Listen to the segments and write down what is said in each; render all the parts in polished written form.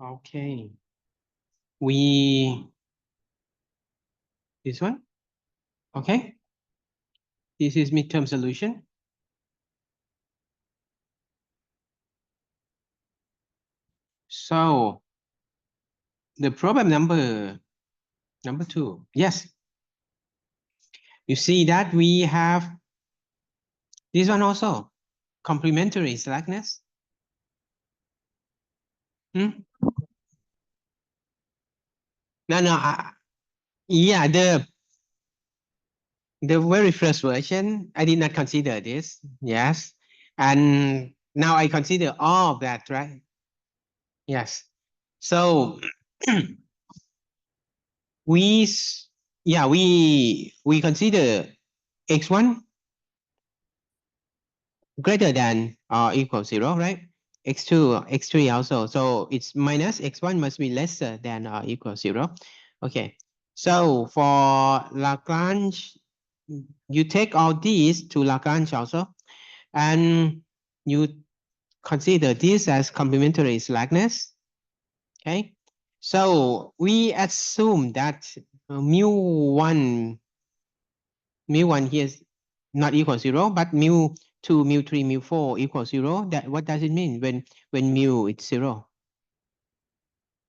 Okay. This one? Okay. This is midterm solution. So the problem number 2. Yes. You see that we have this one also, complementary slackness. No, yeah, the very first version, I did not consider this. Yes. And now I consider all of that, right? Yes. So we consider x1 greater than or equal 0, right? x2, x3 also. So it's minus x1 must be lesser than or equal 0. Okay. So for Lagrange, you take all these to Lagrange also, and you consider this as complementary slackness. Okay. So we assume that mu1 here is not equal 0, but mu2, mu3, mu4 equals 0. That what does it mean when mu is 0?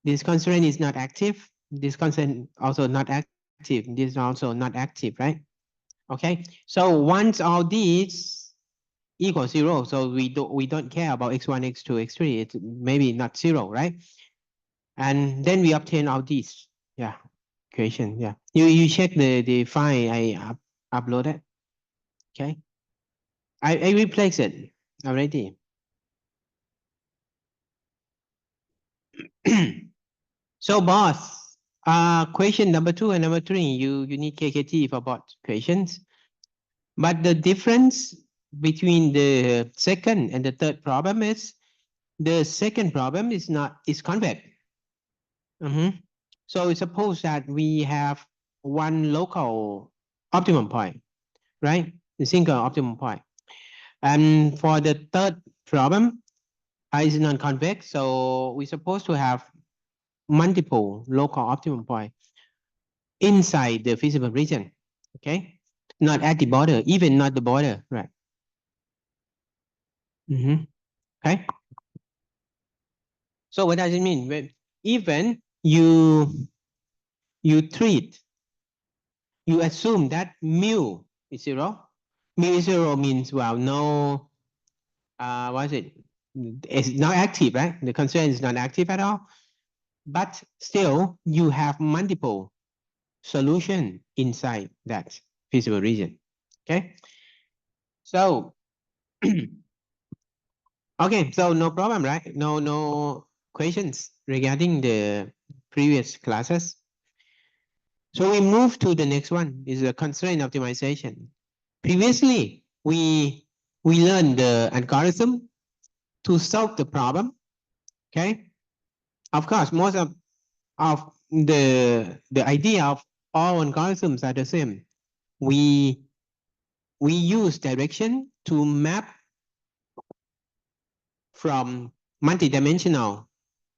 This constraint is not active. This constraint also not active. This is also not active, right? Okay. So once all these equal 0, so we don't care about x1, x2, x3. It's maybe not 0, right? And then we obtain all these. Yeah. Equation. Yeah. You check the file I uploaded. Okay. I replaced it already. So boss, question number 2 and number 3, you need KKT for both questions. But the difference between the second and the third problem is the second problem is convex. So suppose that we have one local optimum point, right? The single optimum point. And for the third problem, is non-convex, so we're supposed to have multiple local optimum point inside the feasible region. Okay, not at the border, even not the border, right? Okay. So what does it mean? When even you assume that mu is 0. Mu is 0 means, well, no, what is it? It's not active, right? The constraint is not active at all. But still, you have multiple solution inside that feasible region. Okay. So, okay, so no problem, right? No questions regarding the previous classes. So we move to the next one, is a constraint optimization. Previously, we learned the algorithm to solve the problem. Okay. Of course, most of the idea of all algorithms are the same. We use direction to map from multidimensional,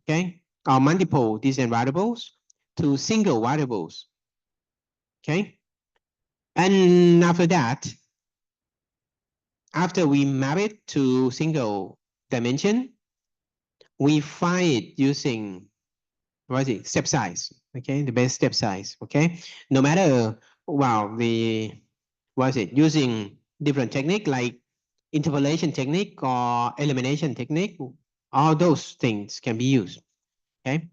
okay, or multiple distant variables to single variables. Okay. And after that, after we map it to single dimension, we find it using, what is it, step size. Okay, the best step size. Okay, no matter, well, using different technique like interpolation technique or elimination technique, all those things can be used. Okay.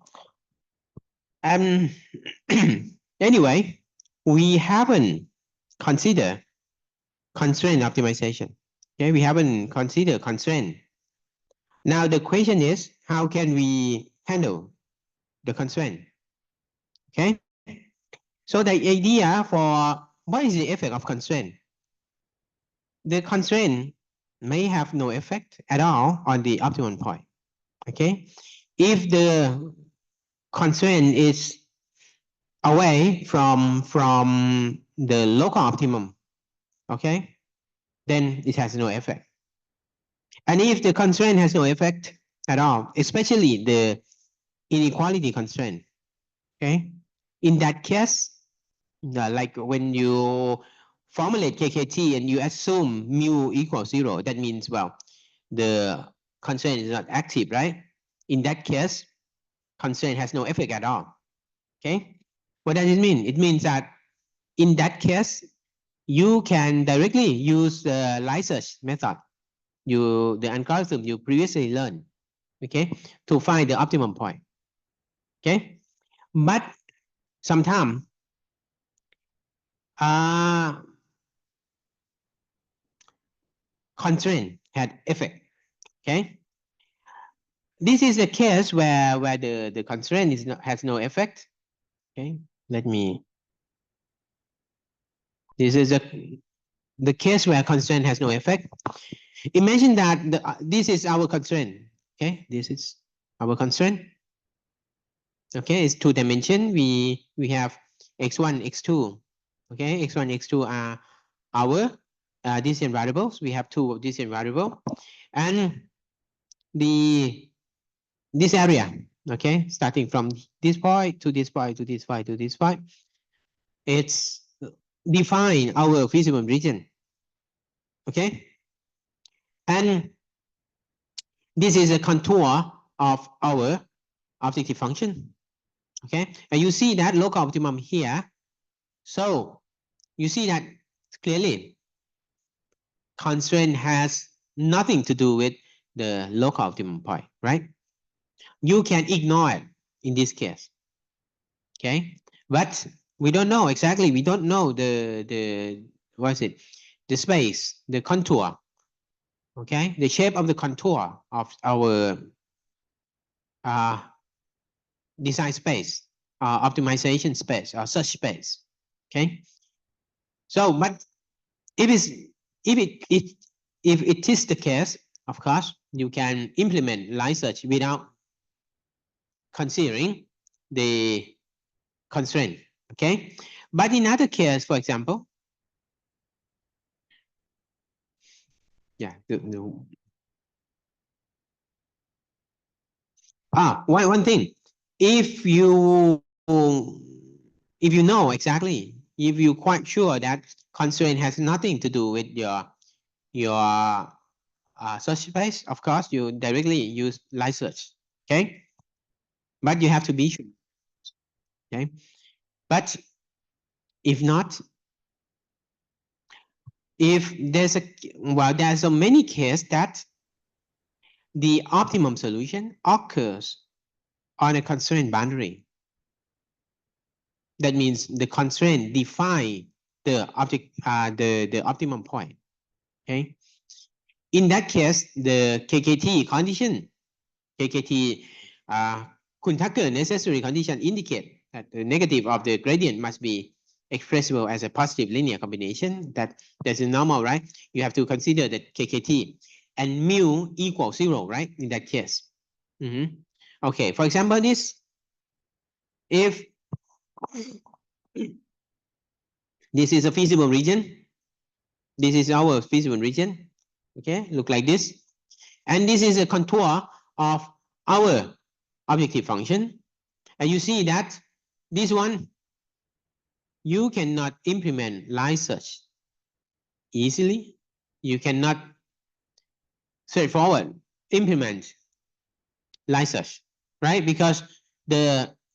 Anyway, we haven't considered constraint optimization. Okay, we haven't considered constraint. Now the question is, how can we handle the constraint? Okay. So the idea for what is the effect of constraint? The constraint may have no effect at all on the optimum point. Okay. If the constraint is away from the local optimum, okay, then it has no effect. And if the constraint has no effect at all, especially the inequality constraint. Okay, in that case, like when you formulate KKT and you assume mu equals 0, that means, well, the constraint is not active, right? In that case, constraint has no effect at all. Okay, what does it mean? It means that in that case, you can directly use the line search method, the algorithm you previously learned, okay, to find the optimum point. Okay, but sometimes constraint had effect. Okay, this is a case where the constraint is not, has no effect. Okay, let me. This is the case where constraint has no effect. Imagine that this is our constraint. Okay, this is our constraint. Okay, it's two dimension. We have x1, x2. Okay, x1, x2 are our Decision variables. We have two Decision variable, and this area. Okay, starting from this point to this point to this point to this point, it's define our feasible region. Okay, and this is a contour of our objective function. Okay, and you see that local optimum here. So you see that clearly constraint has nothing to do with the local optimum point, right? You can ignore it in this case. Okay, but we don't know exactly. We don't know the what is it? The space, the contour. Okay, the shape of the contour of our uh, design space, optimization space, or search space. Okay, so but if it's if it is the case, of course, you can implement line search without considering the constraint. Okay, but in other case, for example, yeah, one thing, if you know exactly, if you quite sure that constraint has nothing to do with your search space, of course, you directly use line search. Okay, but you have to be sure. Okay, but if not, if there's there's so many cases that the optimum solution occurs on a constraint boundary. That means the constraint define the object, the optimum point. Okay. In that case, the KKT condition, KKT Kuhn-Tucker necessary condition indicate that the negative of the gradient must be expressible as a positive linear combination. That's normal, right? You have to consider that KKT and mu equals 0, right? In that case. Okay, for example, if this is a feasible region, this is our feasible region. Okay, look like this. And this is a contour of our objective function. And you see that this one, you cannot implement line search easily. You cannot straightforward implement line search, right? Because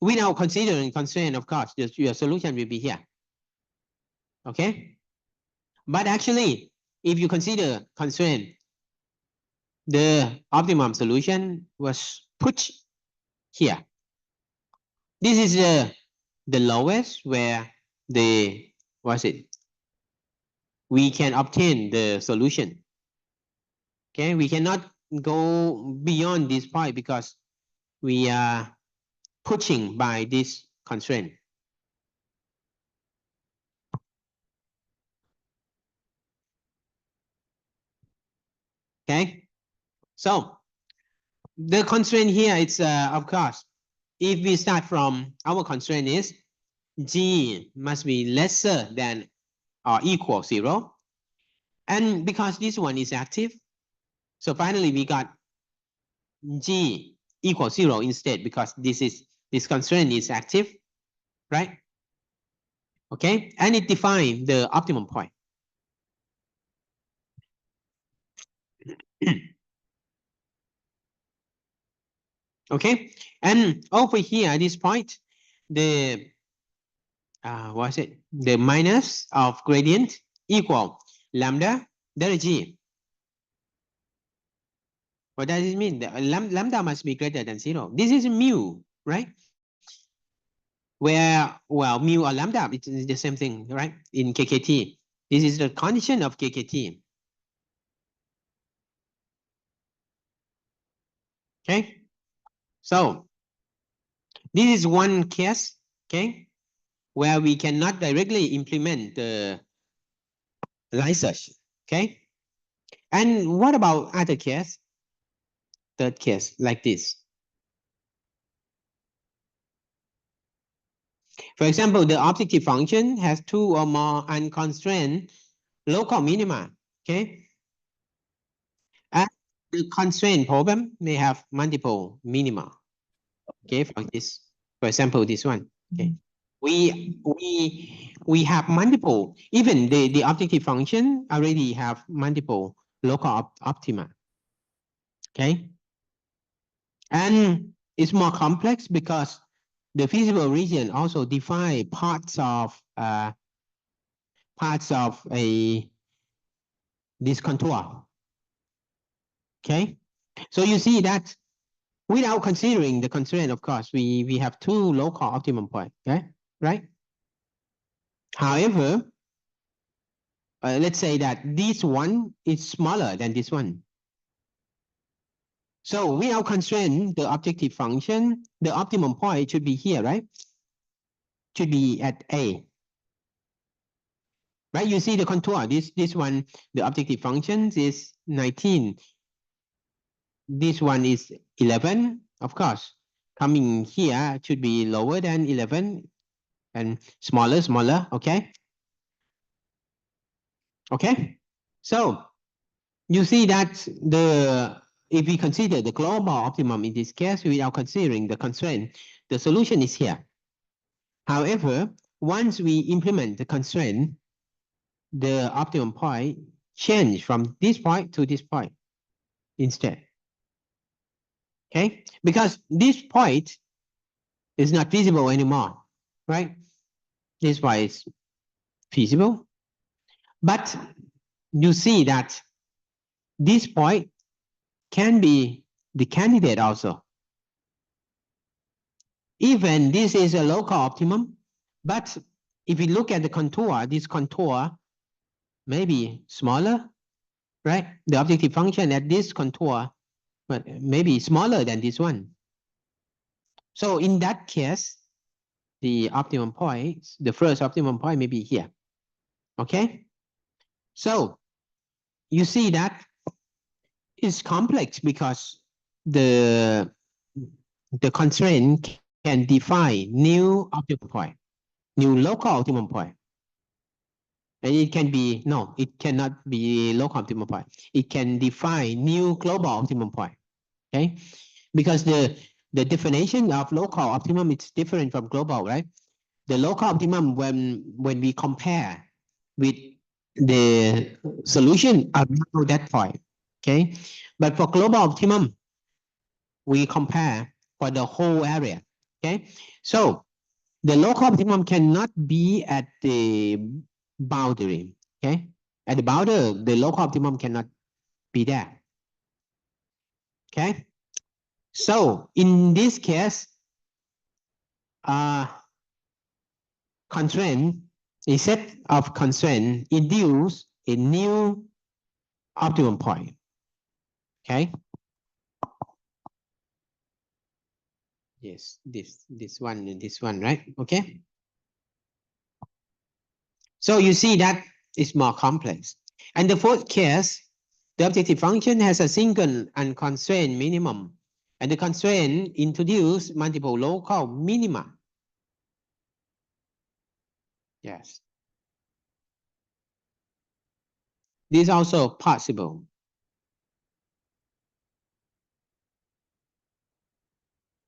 without considering constraint, of course, your solution will be here. Okay? But actually, if you consider constraint, the optimum solution was put here. This is the lowest where we can obtain the solution. Okay, we cannot go beyond this point because we are pushing by this constraint. Okay, so the constraint here is of course, if we start from our constraint is G must be lesser than or equal 0. And because this one is active, so finally we got G equals 0 instead, because this constraint is active, right? Okay, and it defines the optimum point. Okay, and over here at this point, the what's it? The minus of gradient equal lambda delta G. What does it mean? The lambda must be greater than 0. This is mu, right? Where, well, mu or lambda, it's the same thing, right? In KKT. This is the condition of KKT. Okay, so this is one case, okay, where we cannot directly implement the line search, okay? And what about other case? Third case, like this. For example, the objective function has two or more unconstrained local minima, okay? And the constraint problem may have multiple minima, okay? For example, this one, okay? We have multiple, even the objective function already have multiple local optima, okay? And it's more complex because the feasible region also define parts of this contour. Okay, so you see that without considering the constraint, of course, we have two local optimum points. Okay, right? However, let's say that this one is smaller than this one. So without constraint, the objective function, the optimum point should be here, right? Should be at A. Right, you see the contour. This one, the objective function is 19. This one is 11. Of course, coming here should be lower than 11 and smaller. Okay. Okay. So you see that if we consider the global optimum in this case without considering the constraint, the solution is here. However, once we implement the constraint, the optimum point change from this point to this point instead. Okay, because this point is not feasible anymore, right? This why it's feasible. But you see that this point can be the candidate also. Even this is a local optimum, but if you look at the contour, this contour may be smaller, right? The objective function at this contour but maybe smaller than this one. So in that case, the optimum point, the first optimum point may be here. Okay? So you see that it's complex because the constraint can define new optimum point, new local optimum point. And it can be, no, it cannot be local optimum point. It can define new global optimum point, okay? Because the definition of local optimum is different from global, right? The local optimum, when we compare with the solution around that point, okay? But for global optimum, we compare for the whole area, okay? So the local optimum cannot be at the boundary, okay? At the boundary, the local optimum cannot be there, okay? So in this case, constraint, a set of constraint induce a new optimum point, okay? Yes, this one and this one, right? Okay. So you see that it's more complex. And the fourth case, the objective function has a single unconstrained minimum, and the constraint introduce multiple local minima. Yes. This is also possible.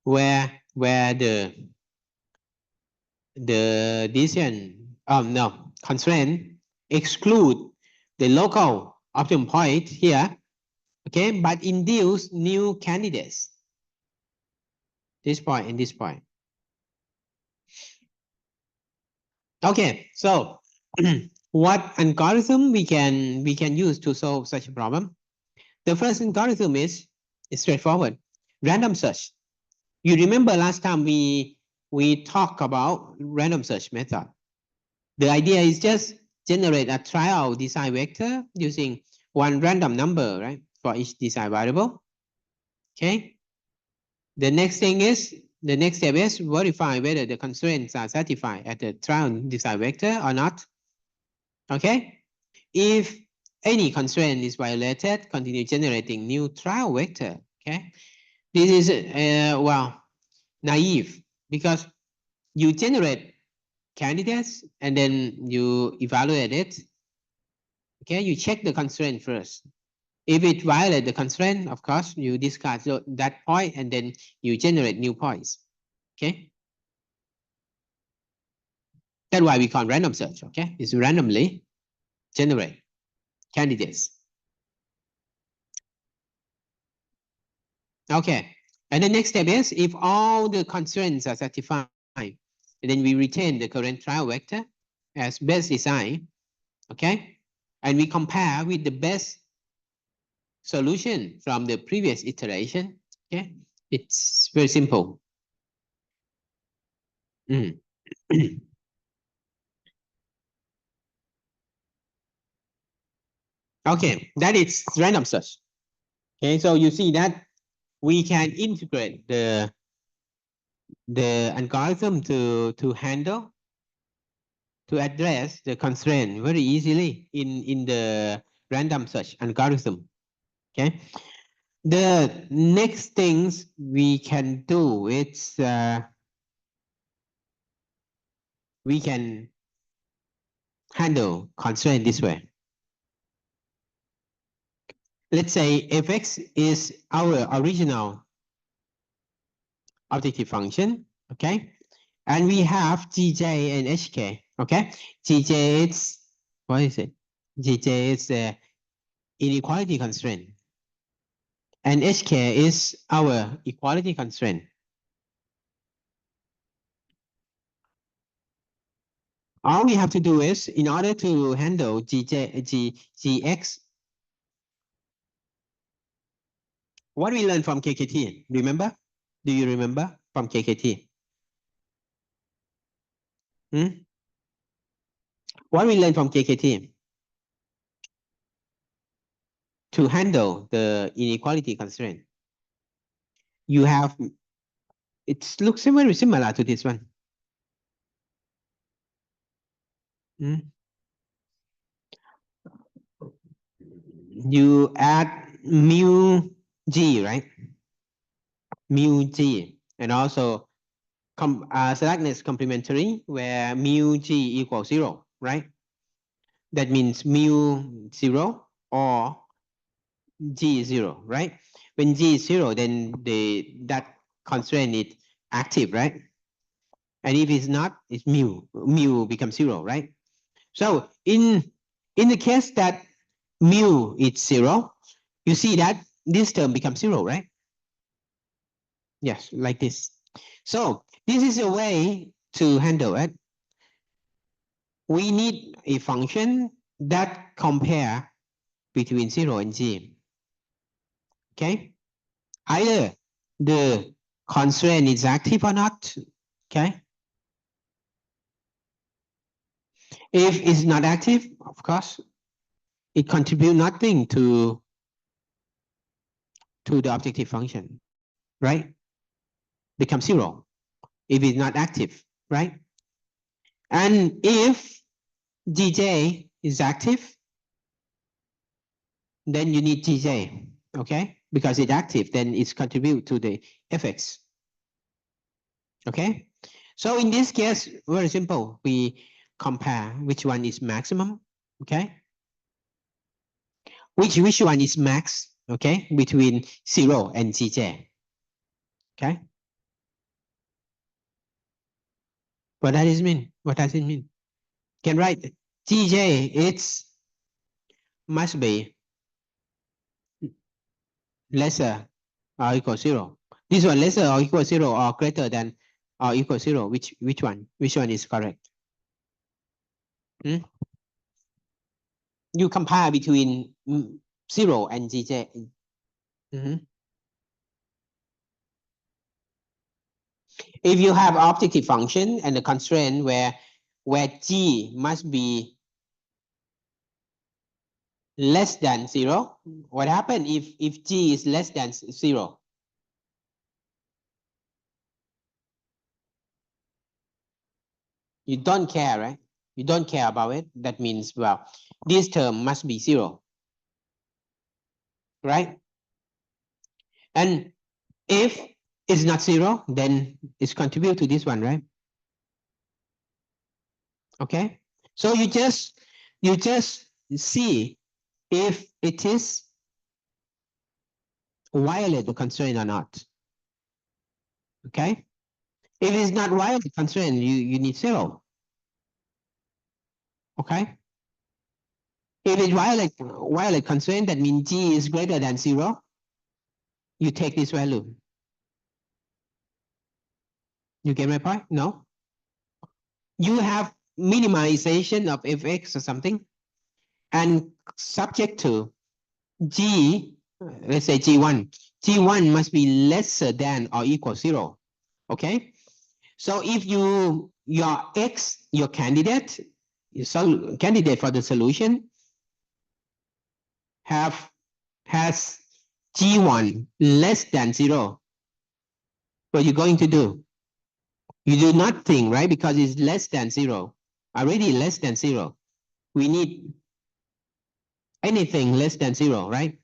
where the decision no constraint exclude the local optimum point here, okay, but induce new candidates, this point and this point. Okay, so what algorithm we can use to solve such a problem? The first algorithm is straightforward, random search. You remember last time we talked about random search method. The idea is just generate a trial design vector using one random number, right, for each design variable. Okay. The next step is verify whether the constraints are satisfied at the trial design vector or not. Okay. If any constraint is violated, continue generating new trial vector. Okay. This is well, naive, because you generate candidates and then you evaluate it. Okay, you check the constraint first. If it violates the constraint, of course, you discard that point and then you generate new points. Okay. That's why we call random search. Okay, it's randomly generate candidates. Okay, and the next step is if all the constraints are satisfied, then we retain the current trial vector as best design. Okay, and we compare with the best solution from the previous iteration. Okay, it's very simple. Okay, that is random search. Okay, so you see that we can integrate the algorithm to handle, to address the constraint very easily in the random search algorithm. Okay, the next things we can do is we can handle constraint this way. Let's say fx is our original objective function, okay? And we have gj and hk, okay? Gj is, what is it? Gj is the inequality constraint. And hk is our equality constraint. All we have to do is, in order to handle gx, what we learned from KKT, remember? Do you remember from KKT? What we learned from KKT? To handle the inequality constraint, you have, it looks very similar to this one. You add mu g, right? Mu g, and also slackness complementary, where mu g equals 0, right? That means mu 0 or g is 0, right? When g is 0, then that constraint is active, right? And if it's not, it's mu becomes 0, right? So in the case that mu is 0, you see that this term becomes 0, right? Yes, like this. So this is a way to handle it. We need a function that compare between 0 and g. Okay? Either the constraint is active or not. Okay? If it's not active, of course, it contributes nothing to the objective function, right? Becomes 0 if it's not active, right? And if gj is active, then you need gj, okay? Because it's active, then it's contribute to the fx. Okay? So in this case, very simple. We compare which one is maximum, okay? Which one is max, okay? Between 0 and gj, okay? What does it mean? What does it mean? Can write Tj, it's must be lesser or equal 0. This one lesser or equal 0 or greater than or equal 0. Which one? Which one is correct? Hmm? You compare between 0 and Gj. If you have objective function and the constraint where G must be less than 0, what happens if G is less than 0? You don't care, right? You don't care about it. That means, well, this term must be 0, right? And if it's not 0, then it's contribute to this one, right? Okay. So you just see if it is violate the constraint or not. Okay. If it's not violate the constraint, you need 0. Okay. If it violate constraint, that means G is greater than 0. You take this value. You get my point? No. You have minimization of fx or something, and subject to G, let's say G1. G1 must be lesser than or equal 0. Okay. So if your X, your candidate, candidate for the solution has G1 less than 0, what are you going to do? You do nothing, right? Because it's less than 0, already less than 0. We need anything less than 0, right?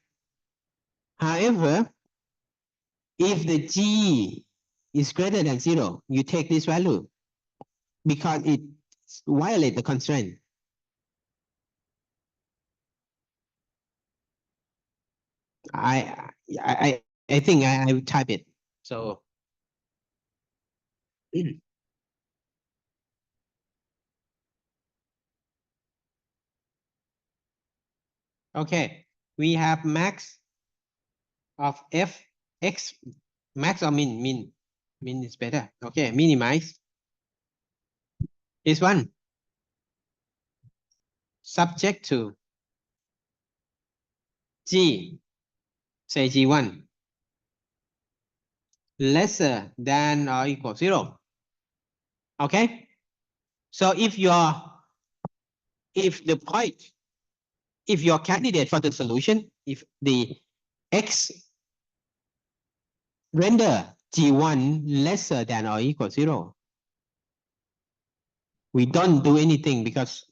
However, if the G is greater than 0, you take this value because it violates the constraint. I think I will type it. So okay, we have max of f x, max or min is better. Okay, minimize this one, subject to G, say G1 lesser than or equal 0. Okay, so if the point, if your candidate for the solution, if the x render G1 lesser than or equal 0, we don't do anything because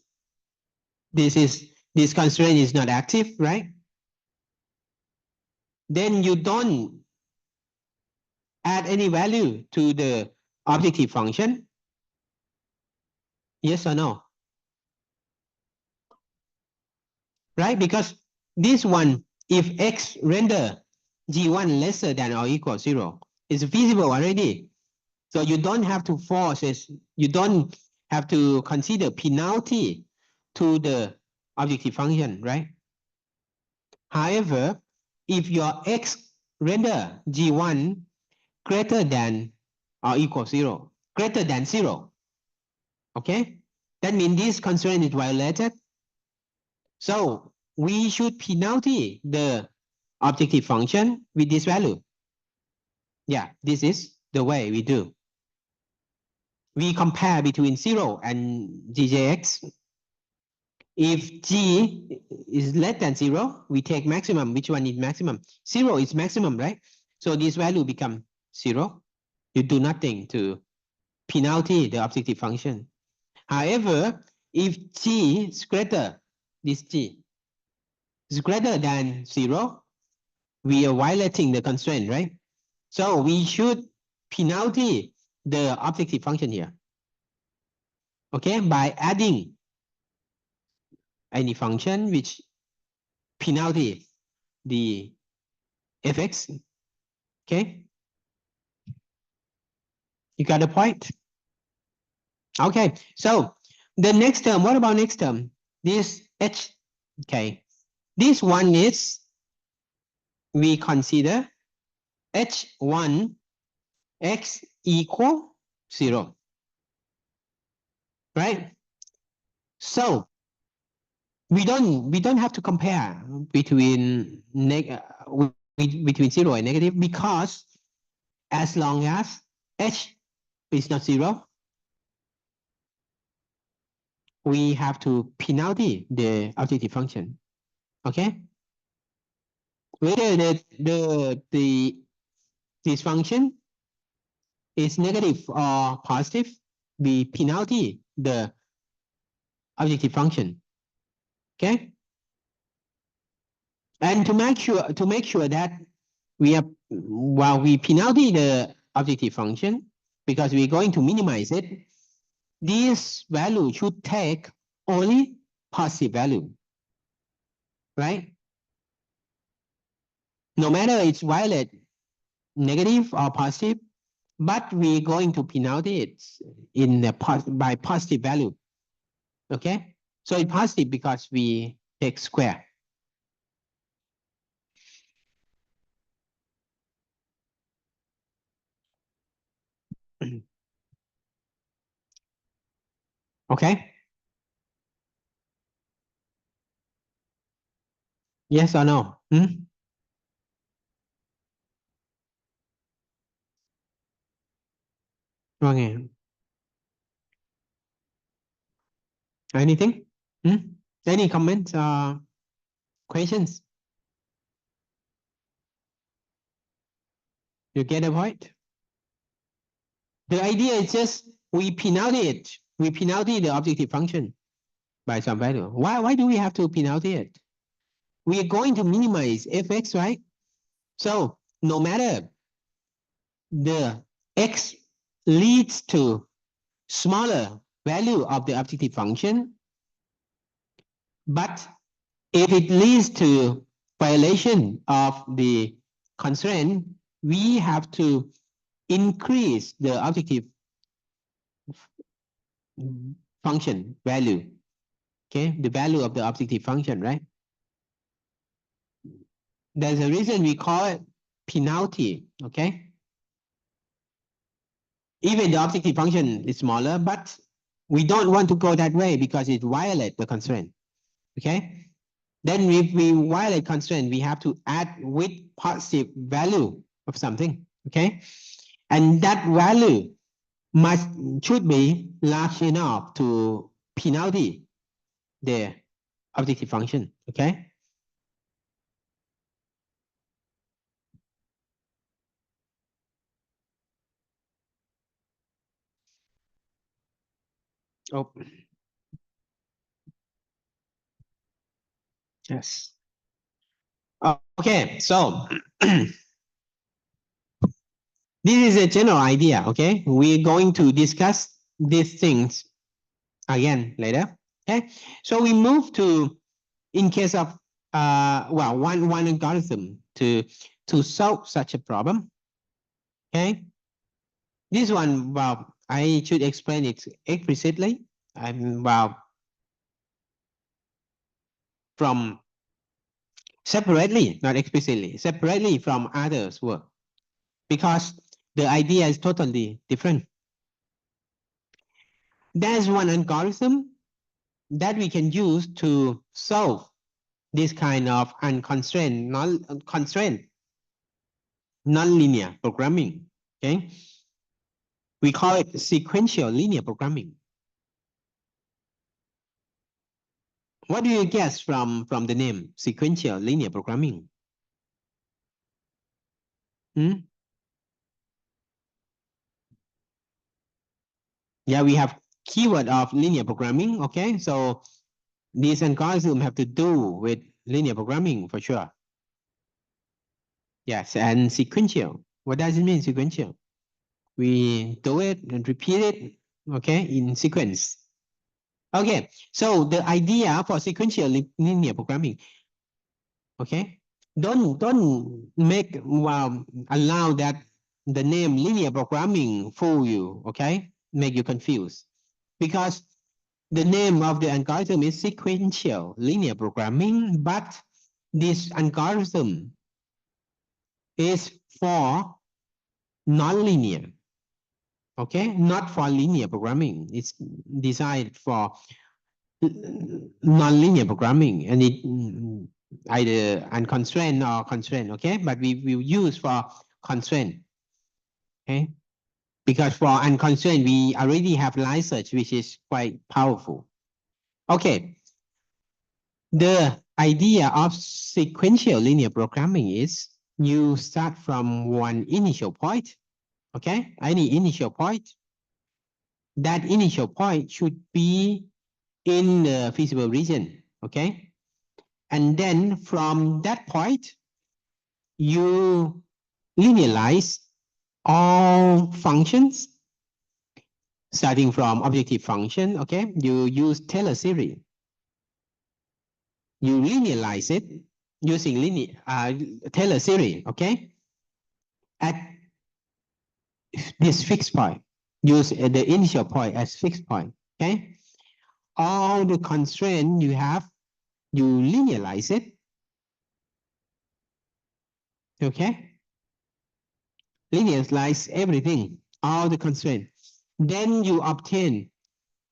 this constraint is not active, right? Then you don't add any value to the objective function. Yes or no? Right? Because this one, if x render G1 lesser than or equal 0, is feasible already. So you don't have to force it. You don't have to consider penalty to the objective function, right? However, if your x render G1 greater than or equal 0, greater than 0, okay? That means this constraint is violated. So we should penalty the objective function with this value. Yeah, this is the way we do. We compare between 0 and GJX. If G is less than 0, we take maximum. Which one is maximum? 0 is maximum, right? So this value become 0. You do nothing to penalty the objective function. However, if G is greater, this G is greater than 0, we are violating the constraint, right? So we should penalty the objective function here. Okay, by adding any function which penalty the fx. Okay, you got the point? Okay, so the next term, what about next term? This H, okay. This one is, we consider H1 x equal 0, right? So we don't have to compare between between 0 and negative, because as long as H is not 0, we have to penalty the objective function. Okay, whether this function is negative or positive, we penalty the objective function. Okay, and to make sure that we are, while we penalty the objective function, because we're going to minimize it, this value should take only positive value, right? No matter it's violet, negative or positive, but we're going to penalty it in the by positive value. Okay, so it's positive because we take square. Okay, yes or no? Okay. Anything? Any comments or questions? You get the point? The idea is just we penalty it. We penalty the objective function by some value. Why do we have to penalty it? We are going to minimize fx, right? So no matter the x leads to smaller value of the objective function, but if it leads to violation of the constraint, we have to increase the objective function value. Okay, the value of the objective function, right? There's a reason we call it penalty. Okay, even the objective function is smaller, but we don't want to go that way because it violates the constraint. Okay, then if we violate constraint, we have to add with positive value of something. Okay, and that value should be large enough to penalty the objective function. Okay. Oh, yes. Okay, so this is a general idea. Okay, we're going to discuss these things again later. Okay, so we move to, in case of well, one algorithm to solve such a problem. Okay, this one, well, I should explain it explicitly. Well, from separately, not explicitly, separately from others' work, because the idea is totally different. There's one algorithm that we can use to solve this kind of unconstrained, non-linear programming. Okay, we call it sequential linear programming. What do you guess from the name sequential linear programming? Yeah, we have keyword of linear programming. Okay, so these algorithms have to do with linear programming for sure. Yes, and sequential. What does it mean, sequential? We do it and repeat it, okay, in sequence. Okay, so the idea for sequential linear programming, okay, don't make, well, allow that the name linear programming fool you, okay, make you confused. because the name of the algorithm is sequential linear programming, but this algorithm is for nonlinear, okay, not for linear programming. It's designed for nonlinear programming, and it either unconstrained or constrained, okay, but we will use for constraint, okay, because for unconstrained we already have line search, which is quite powerful. Okay, the idea of sequential linear programming is you start from one initial point, okay, any initial point. That initial point should be in the feasible region, okay, and then from that point you linearize all functions starting from objective function, okay, you use Taylor series, you linearize it using Taylor series, okay, at this fixed point, use the initial point as fixed point, okay, all the constraint you have, you linearize it, okay, linearize everything, all the constraint, then you obtain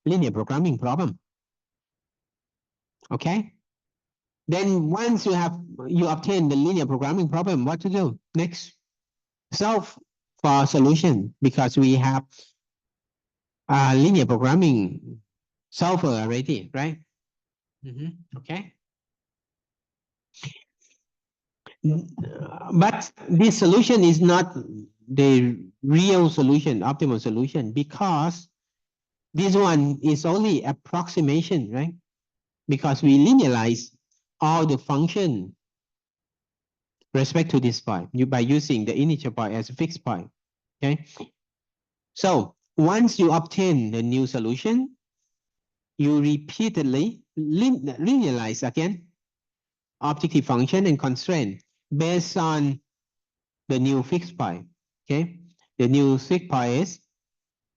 linear programming problem, okay. Then once you obtain the linear programming problem, what to do next? Solve for solution, because we have linear programming solver already, right? Okay. But this solution is not the real solution, optimal solution, because this one is only approximation, right? Because we linearize all the function respect to this point by using the initial point as a fixed point, okay? So once you obtain the new solution, you repeatedly linearize again objective function and constraint based on the new fixed point, okay? The new fixed point is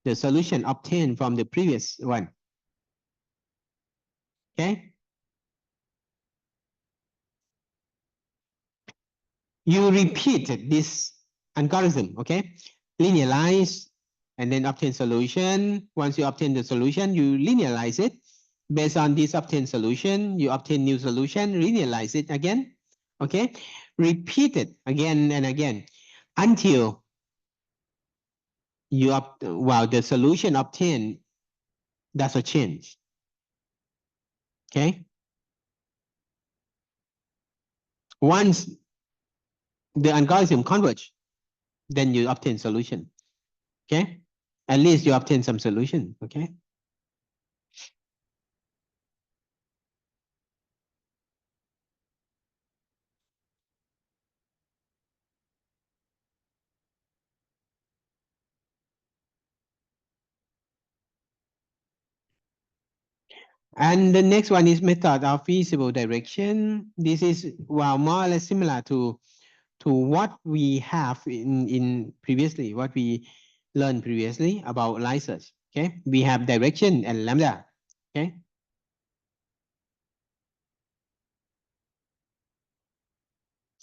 the solution obtained from the previous one, okay? You repeat this algorithm, okay? Linearize and then obtain solution. Once you obtain the solution, you linearize it. Based on this obtained solution, you obtain new solution, linearize it again, okay? Repeat it again and again until the solution obtained doesn't change, okay? Once the algorithm converge, then you obtain solution, okay? At least you obtain some solution, okay? And the next one is method of feasible direction. This is more or less similar to what we have in previously, what we learned previously about line search. Okay, we have direction and lambda. Okay.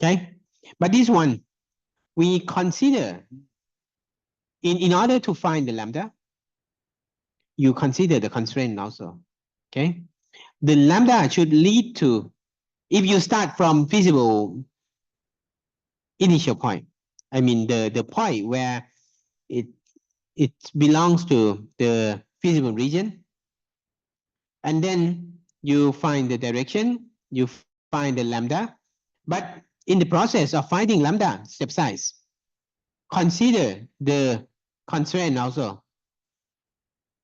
Okay, but this one we consider in order to find the lambda, you consider the constraint also. Okay, the lambda should lead to, if you start from feasible initial point, I mean the point where it it belongs to the feasible region, and then you find the direction, you find the lambda, but in the process of finding lambda step size, consider the constraint also,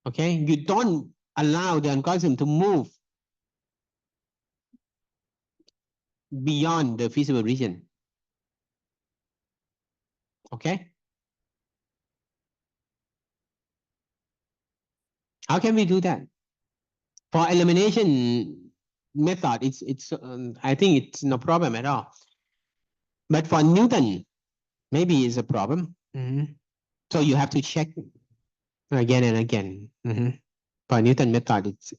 okay? You don't allow the algorithm to move beyond the feasible region, okay? How can we do that? For elimination method, I think it's no problem at all. But for Newton, maybe it's a problem. So you have to check again and again. per Newton method, it's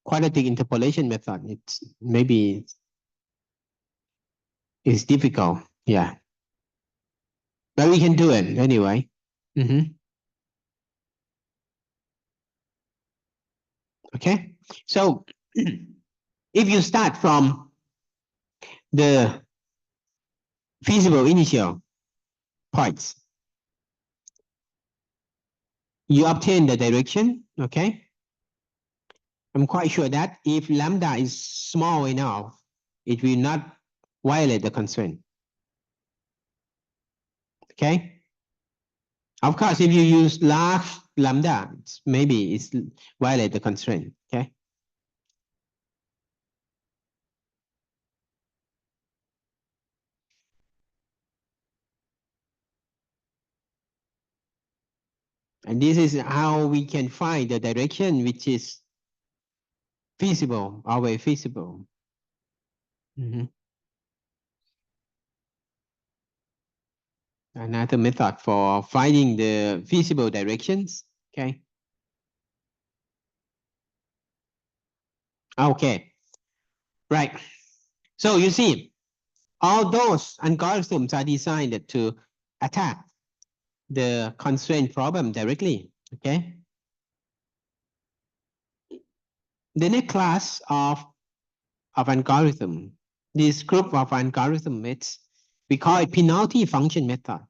quadratic interpolation method. It's maybe it's difficult. Yeah, but we can do it anyway. Okay, so if you start from the feasible initial points, you obtain the direction. Okay, I'm quite sure that if lambda is small enough, it will not violate the constraint. Okay, of course, if you use large lambda, maybe it's violate the constraint. Okay. And this is how we can find the direction which is feasible, always feasible. Another method for finding the feasible directions. Okay. Okay. Right. So you see, all those algorithms are designed to attack the constraint problem directly. Okay. The next class of algorithm, this group of algorithm methods, we call it penalty function method.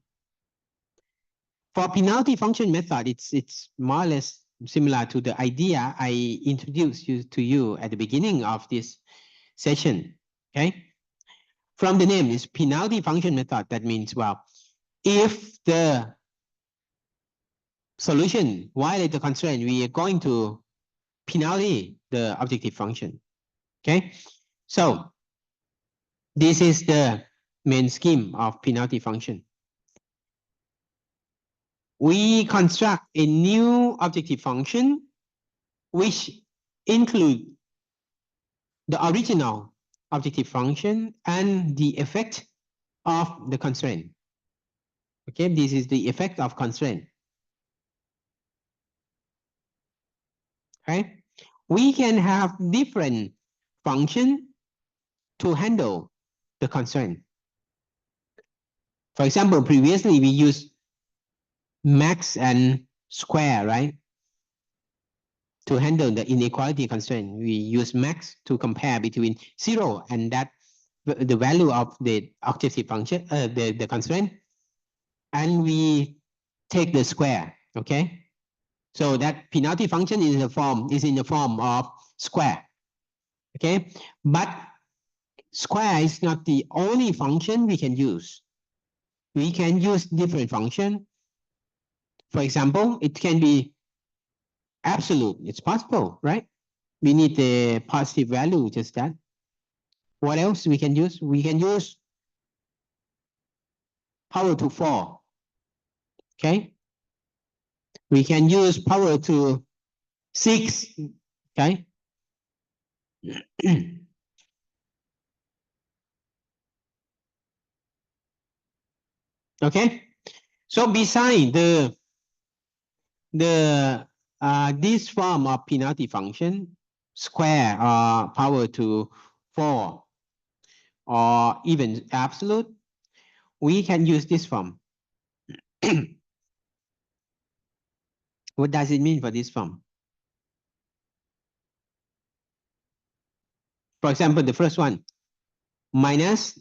For penalty function method, it's more or less similar to the idea I introduced to you at the beginning of this session. Okay. From the name is penalty function method. That means, well, if the solution violates the constraint, we are going to penalty the objective function. Okay. So this is the main scheme of penalty function. We construct a new objective function which include the original objective function and the effect of the constraint. Okay, this is the effect of constraint. Okay, we can have different function to handle the constraint. For example, previously we used max and square, right? To handle the inequality constraint, we use max to compare between 0 and that the value of the objective function, the constraint, and we take the square. Okay, so that penalty function is in the form of square. Okay, but square is not the only function we can use. We can use different function. For example, it can be absolute. It's possible, right? We need the positive value, just that. What else we can use? We can use power to 4. Okay. We can use power to 6. Okay. Okay. So beside this form of penalty function, square power to 4, or even absolute, we can use this form. What does it mean for this form? For example, the first one, minus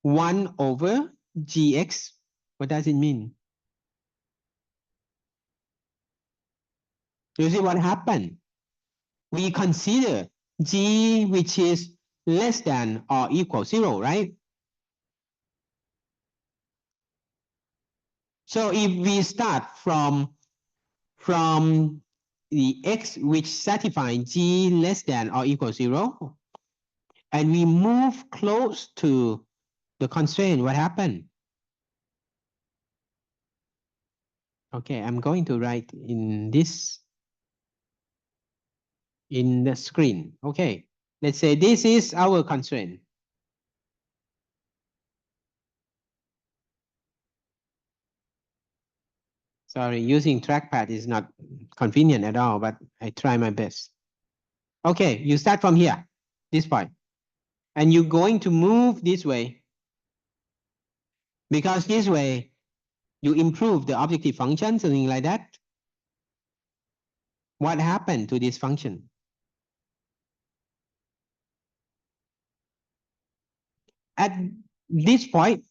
1 over gx. What does it mean? You see what happened? We consider g which is less than or equal 0, right? So if we start from the x which satisfies g less than or equal 0, and we move close to the constraint, what happened? Okay, I'm going to write in this, in the screen. Okay, let's say this is our constraint. Sorry, using trackpad is not convenient at all, but I try my best. Okay, you start from here, this point, and you're going to move this way, because this way you improve the objective function, something like that. What happened to this function? At this point,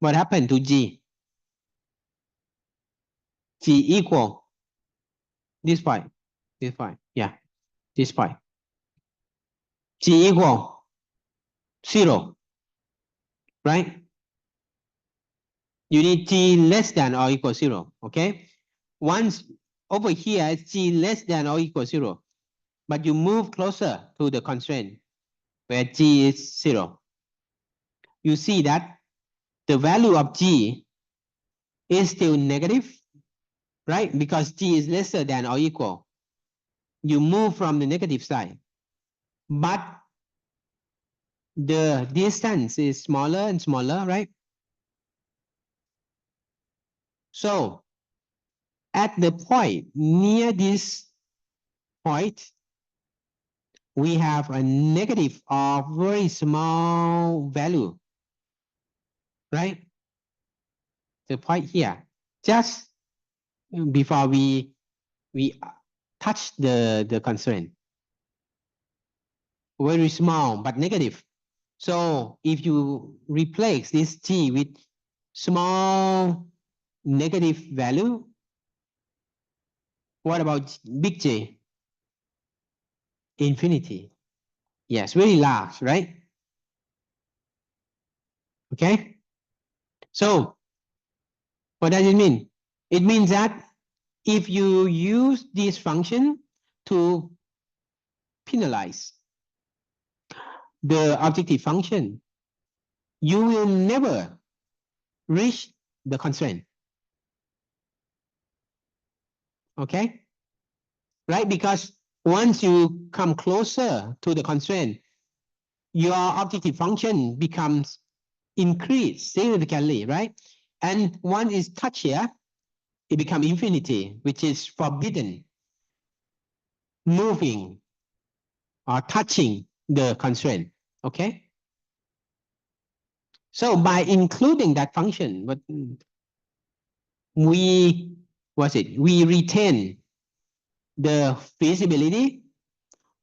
what happened to G? G equal this point, yeah, this point. G equal 0, right? You need G less than or equal 0, okay? Once over here, G less than or equal 0, but you move closer to the constraint where G is 0. You see that the value of G is still negative, right? Because G is lesser than or equal. You move from the negative side, but the distance is smaller and smaller, right? So at the point near this point, we have a negative or very small value, right? The point here, just before we touch the constraint, very small but negative. So if you replace this G with small negative value, what about big J? Infinity. Yes, very large, right? Okay. So what does it mean? It means that if you use this function to penalize the objective function, you will never reach the constraint. Okay? Right? Because once you come closer to the constraint, your objective function becomes increased significantly, right? And once it's touched here, it becomes infinity, which is forbidden moving or touching the constraint. Okay? So by including that function, what we we retain the feasibility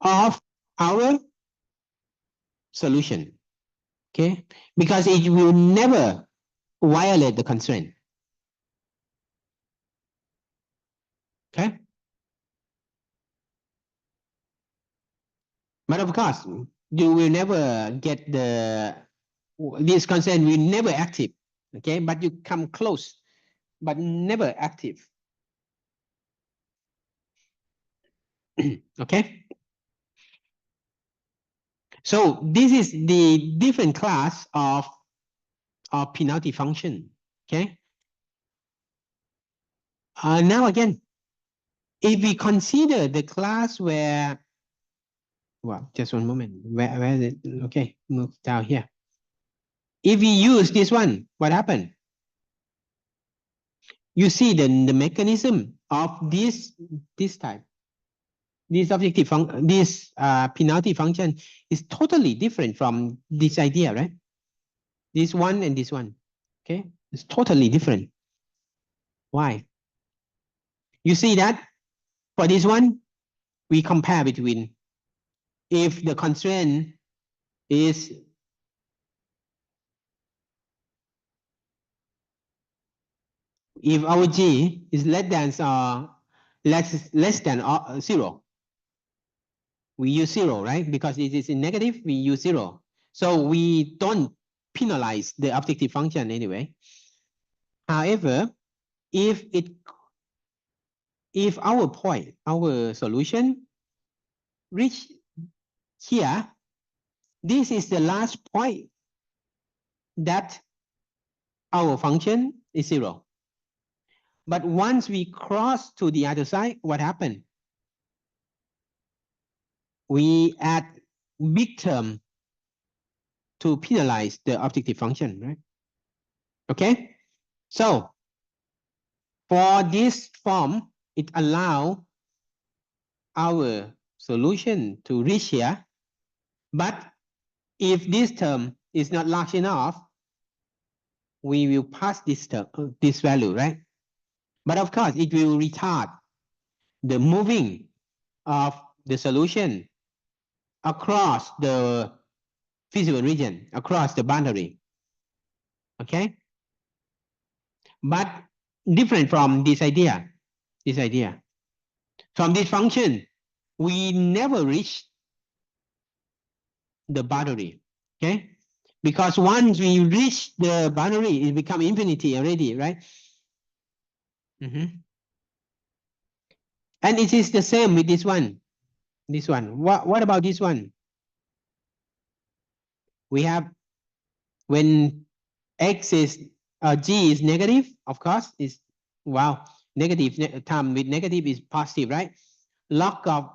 of our solution. Okay? Because it will never violate the constraint. Okay? But of course, you will never get this constraint will never active. Okay? But you come close, but never active. Okay? So this is the different class of penalty function. Okay? Now again, if we consider the class where, well, just one moment, where is it? Okay, move down here. If we use this one, what happened? You see the mechanism of this type. This objective function, this penalty function is totally different from this idea, right? This one and this one, okay? It's totally different. Why? You see that for this one, we compare between if the constraint is if our G is less than 0, we use 0, right? Because it is in negative, we use 0. So we don't penalize the objective function anyway. However, if our solution reach here, this is the last point that our function is 0. But once we cross to the other side, what happened? We add big term to penalize the objective function, right? Okay, so For this form, it allows our solution to reach here. But if this term is not large enough, we will pass this term, this value, right? But of course, it will retard the moving of the solution across the feasible region, across the boundary. Okay? But different from this idea. From this function, we never reach the boundary. Okay? Because once we reach the boundary, it becomes infinity already, right? And it is the same with this one. What about this one? We have when x is g is negative, of course, is wow, negative term with negative is positive, right? Log of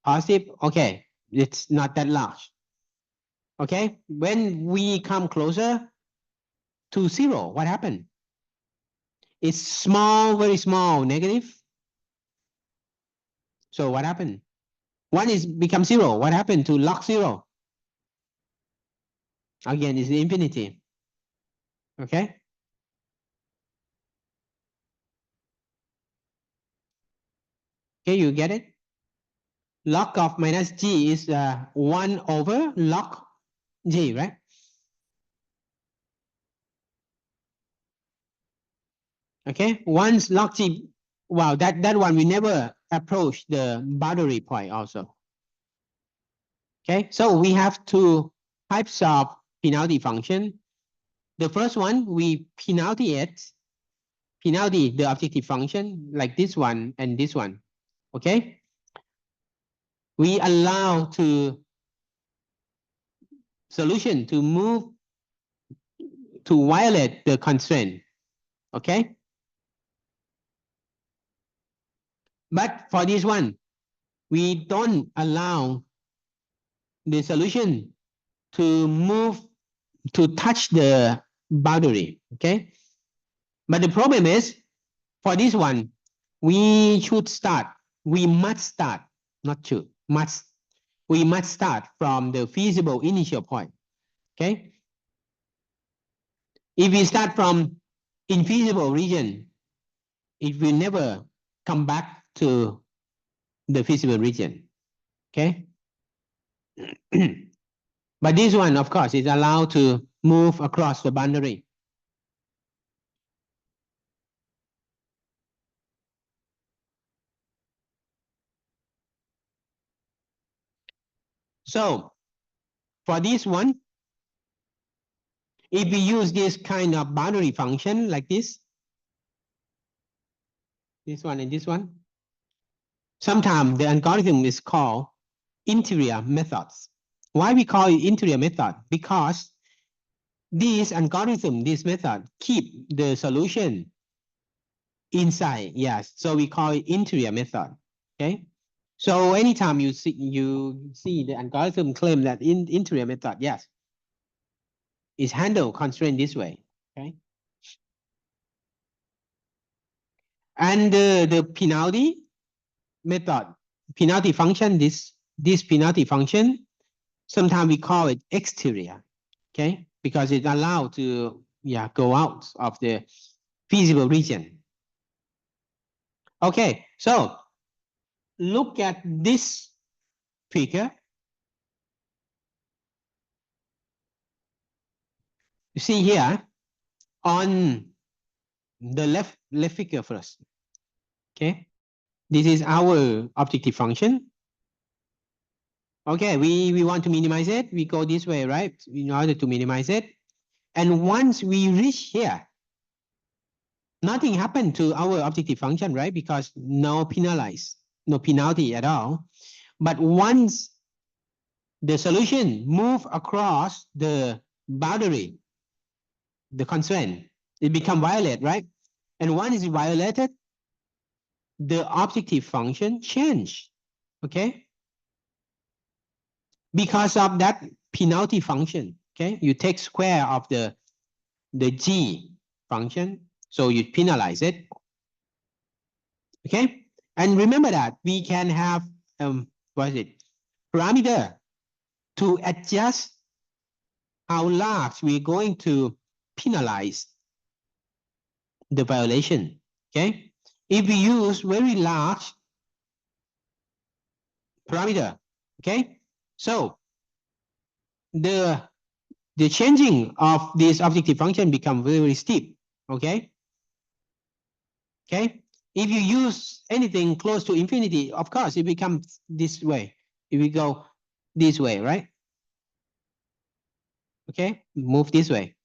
positive, okay, it's not that large. Okay, when we come closer to zero, what happened? It's small, very small, negative. So what happened? One is become zero. What happened to log zero? Again, it's infinity. Okay. Okay, you get it? Log of minus g is 1 over log g, right? Okay, once log g, wow, that one we never approach the boundary point also. Okay, so we have two types of penalty function. The first one, we penalty it, penalty the objective function like this one and this one. Okay, we allow to solution to move to violate the constraint. Okay, but for this one, we don't allow the solution to move to touch the boundary. Okay, but the problem is for this one, we should start, we must start, not should, must, we must start from the feasible initial point. Okay, if we start from infeasible region, it will never come back to the feasible region. Okay. But this one, of course, is allowed to move across the boundary. So for this one, if we use this kind of boundary function like this one and this one, sometimes the algorithm is called interior methods. Why we call it interior method? Because this algorithm, this method, keep the solution inside. Yes, so we call it interior method. Okay. So anytime you see the algorithm claim that interior method, yes, is handle constraint this way. Okay. And the penalty method, penalty function, this penalty function, sometimes we call it exterior. Okay, because it allows to go out of the feasible region. Okay, so look at this figure. You see here on the left figure first. Okay, this is our objective function. Okay, we want to minimize it. We go this way, right? In order to minimize it. And once we reach here, nothing happened to our objective function, right? Because no penalty at all. But once the solution move across the boundary, the constraint, it become violate, right? And once it's violated, the objective function change, okay? Because of that penalty function, okay? You take square of the g function, so you penalize it. Okay, and remember that we can have what is it, parameter to adjust how large we're going to penalize the violation. Okay, if we use very large parameter, okay, so the changing of this objective function become very, very steep. Okay, okay, if you use anything close to infinity, of course it becomes this way. If we go this way, right? Okay, move this way.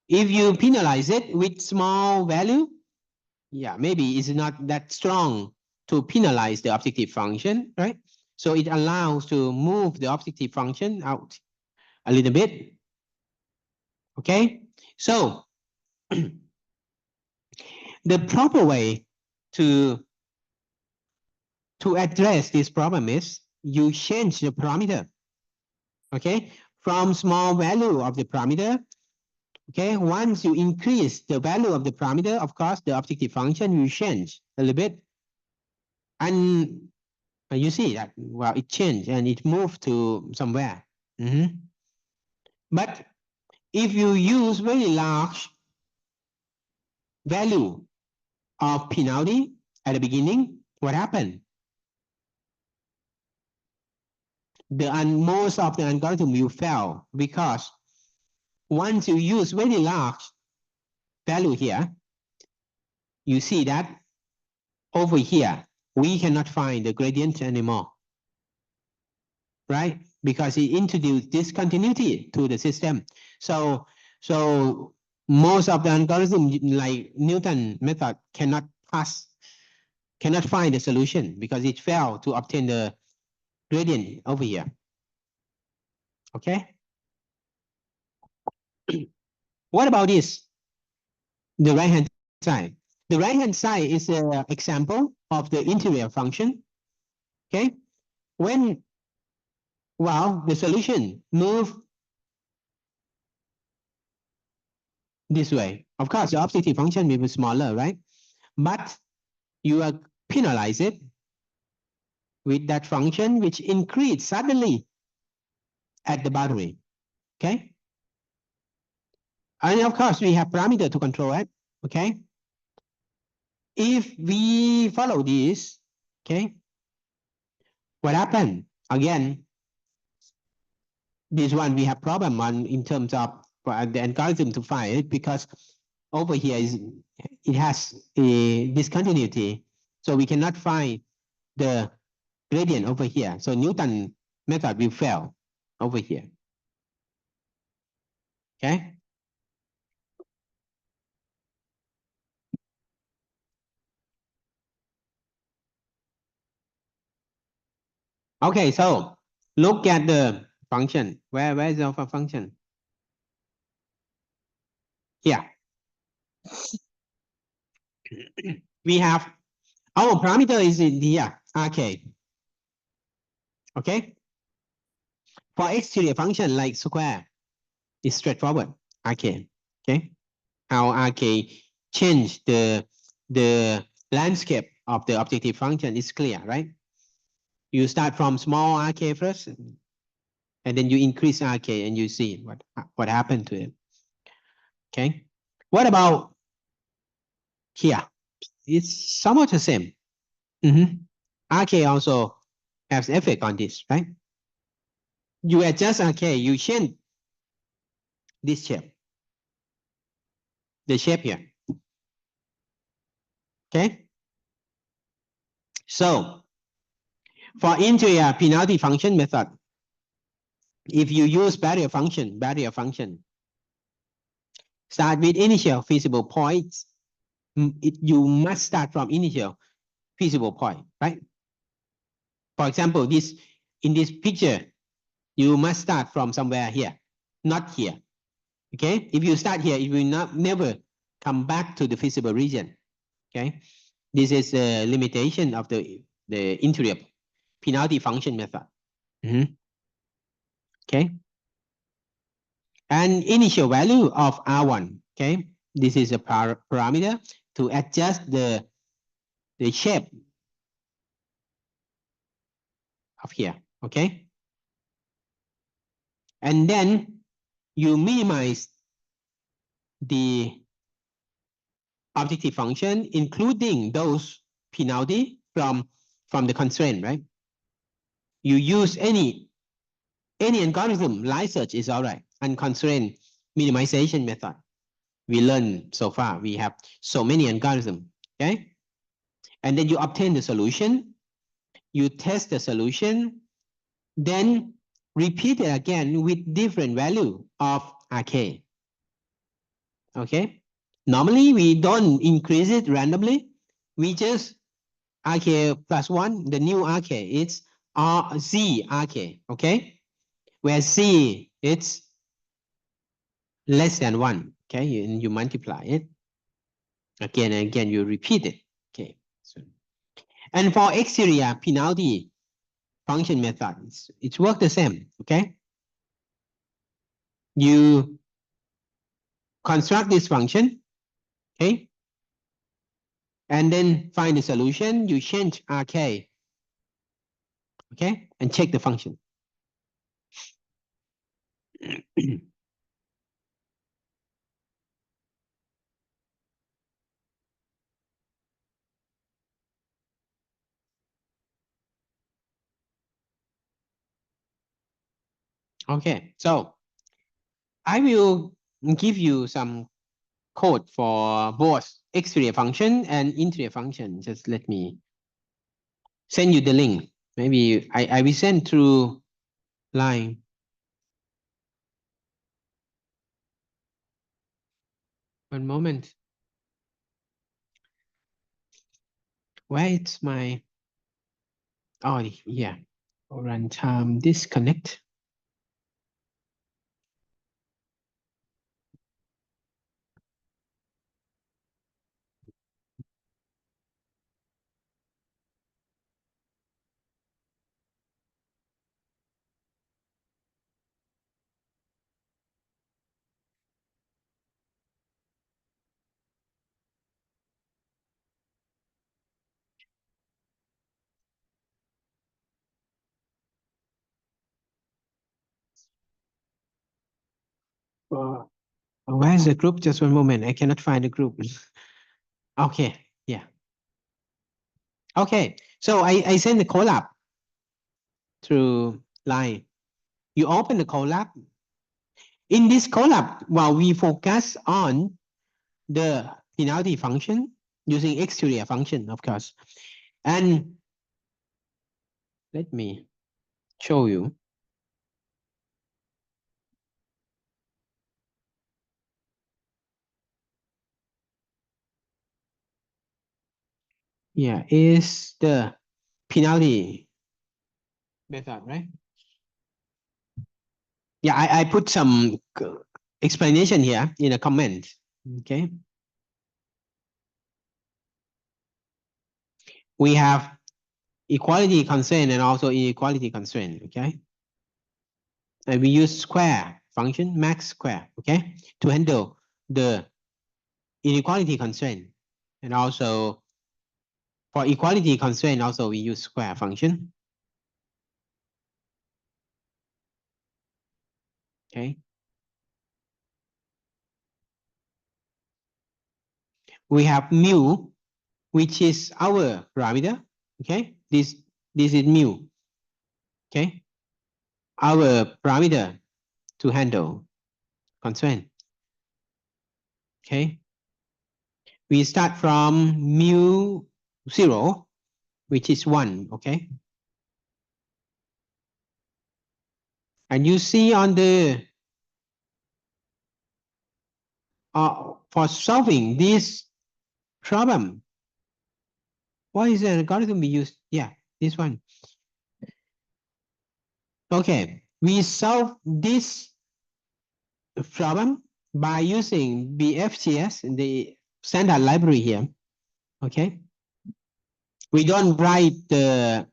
If you penalize it with small value, yeah, maybe it's not that strong to penalize the objective function, right? So it allows to move the objective function out a little bit. Okay, so the proper way to address this problem is you change the parameter. Okay, from small value of the parameter. Okay, once you increase the value of the parameter, of course, the objective function will change a little bit. And you see that, well, it changed and it moved to somewhere. But if you use very large value of penalty at the beginning, what happened? Most of the algorithm will fail because once you use very large value here, you see that over here, we cannot find the gradient anymore, right? Because it introduced discontinuity to the system. So most of the algorithm, like Newton method, cannot find the solution because it failed to obtain the gradient over here. Okay. What about this? The right hand side. The right hand side is an example of the interior function. Okay. When, well, the solution move this way. Of course, the objective function will be smaller, right? But you are penalize it with that function which increase suddenly at the boundary. Okay. And of course, we have parameter to control it. Okay. If we follow this, okay, what happened? Again, this one we have problem on in terms of the algorithm to find it because over here it has a discontinuity, so we cannot find the gradient over here. So Newton method will fail over here. Okay. Okay, so look at the function. Where is the function? Here. We have our parameter is in here, RK. Okay. For exterior function like square, it's straightforward. RK. Okay. How RK change the landscape of the objective function is clear, right? You start from small RK first, and then you increase RK and you see what happened to it. Okay. What about here? It's somewhat the same. RK also has effect on this, right? You adjust RK, you change this shape, the shape here. Okay. So for interior penalty function method, if you use barrier function, start with initial feasible points. You must start from initial feasible point, right? For example, in this picture, you must start from somewhere here, not here. Okay, if you start here, it will never come back to the feasible region. Okay, this is a limitation of the interior penalty function method. Okay, and initial value of R1. Okay, this is a parameter. to adjust the shape of here, okay? And then you minimize the objective function, including those penalty from the constraint, right? You use any algorithm, line search is all right, and constraint minimization method. We learned so far, we have so many algorithms, okay? And then you obtain the solution, you test the solution, then repeat it again with different value of RK, okay? Normally, we don't increase it randomly. We just RK plus 1, the new RK, it's Z RK, okay? Where Z, it's less than 1, okay? You multiply it. Again and again, you repeat it, okay? So, and for exterior penalty function methods, it's work the same, okay? You construct this function, okay? And then find the solution, you change RK, okay? And check the function. Okay, so I will give you some code for both exterior function and interior function. Just let me send you the link. Maybe I will send through line. One moment. Where it's my, oh yeah, runtime disconnect. Where's the group? Just one moment. I cannot find the group. Okay, yeah. Okay, so I send the collab through line. You open the collab. In this collab, while we focus on the penalty function using exterior function, of course. And let me show you. Yeah, is the penalty method, right? Yeah, I put some explanation here in a comment. Okay. We have equality constraint and also inequality constraint. Okay. And we use square function, max square, okay, to handle the inequality constraint. And also for equality constraint, also we use square function. Okay. We have mu, which is our parameter. Okay. This is mu. Okay. Our parameter to handle constraint. Okay. We start from mu 0, which is 1. Okay. And you see on the for solving this problem, what is the algorithm we use? Yeah, this one. Okay, we solve this problem by using BFGS, the standard library here. Okay, we don't write the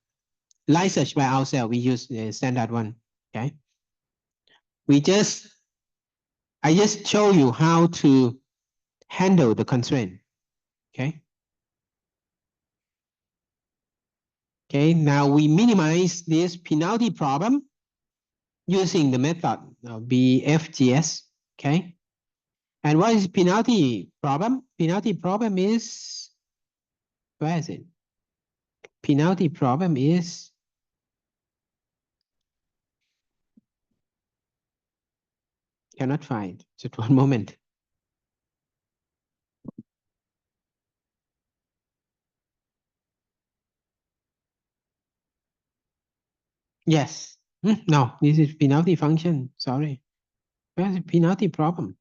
line search by ourselves. We use the standard one. Okay, I just show you how to handle the constraint. Okay. Okay, now we minimize this penalty problem using the method BFGS. Okay. And what is penalty problem? Penalty problem is, where is it? Penalty problem is, cannot find. Just one moment. Yes. No, this is penalty function. Sorry. Where's the penalty problem?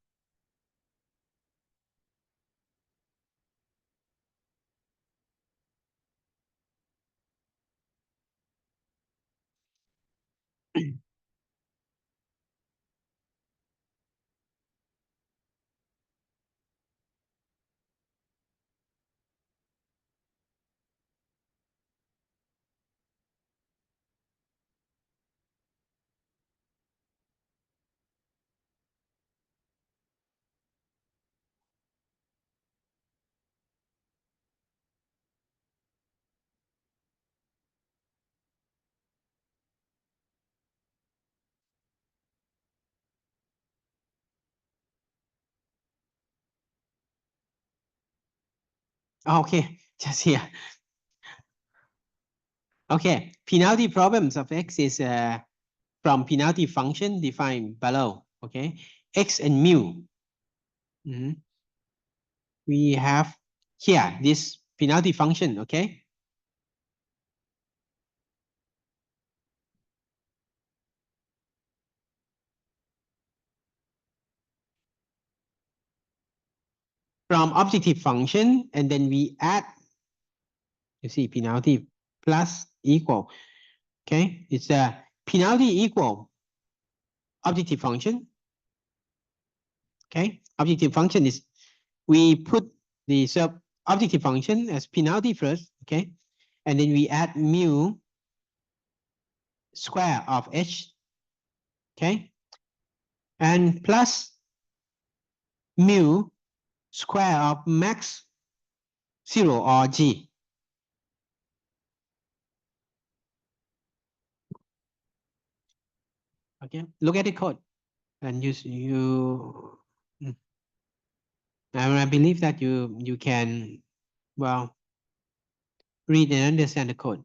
Okay, just here. Okay, penalty problems of X is from penalty function defined below. Okay, X and mu. We have here this penalty function. Okay, from objective function, and then we add, you see, penalty plus equal. Okay, it's a penalty equal objective function. Okay, objective function is, we put the sub objective function as penalty first. Okay, and then we add mu square of h. Okay, and plus mu square of max 0 or g. Okay, look at the code and mm, I believe that you can, well, read and understand the code.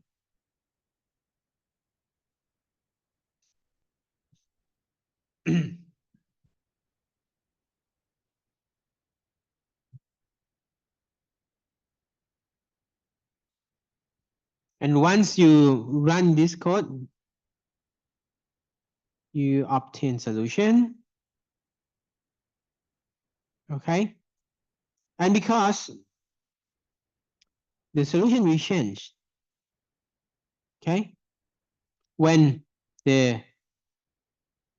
And once you run this code, you obtain solution. Okay, and because the solution will change, okay, when the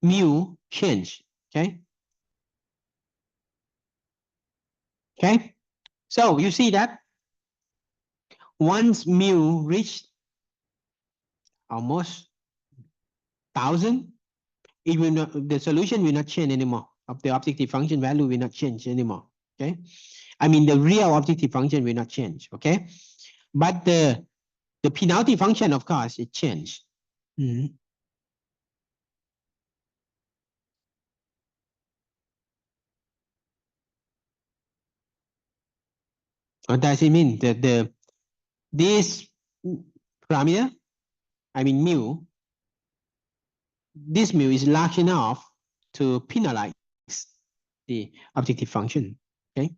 mu change. Okay, okay, so you see that once mu reach almost 1,000, it will not, the solution will not change anymore. Of the objective function value will not change anymore. Okay, I mean the real objective function will not change. Okay, but the penalty function, of course, it changed. What does it mean? This parameter, I mean mu, this mu is large enough to penalize the objective function. Okay.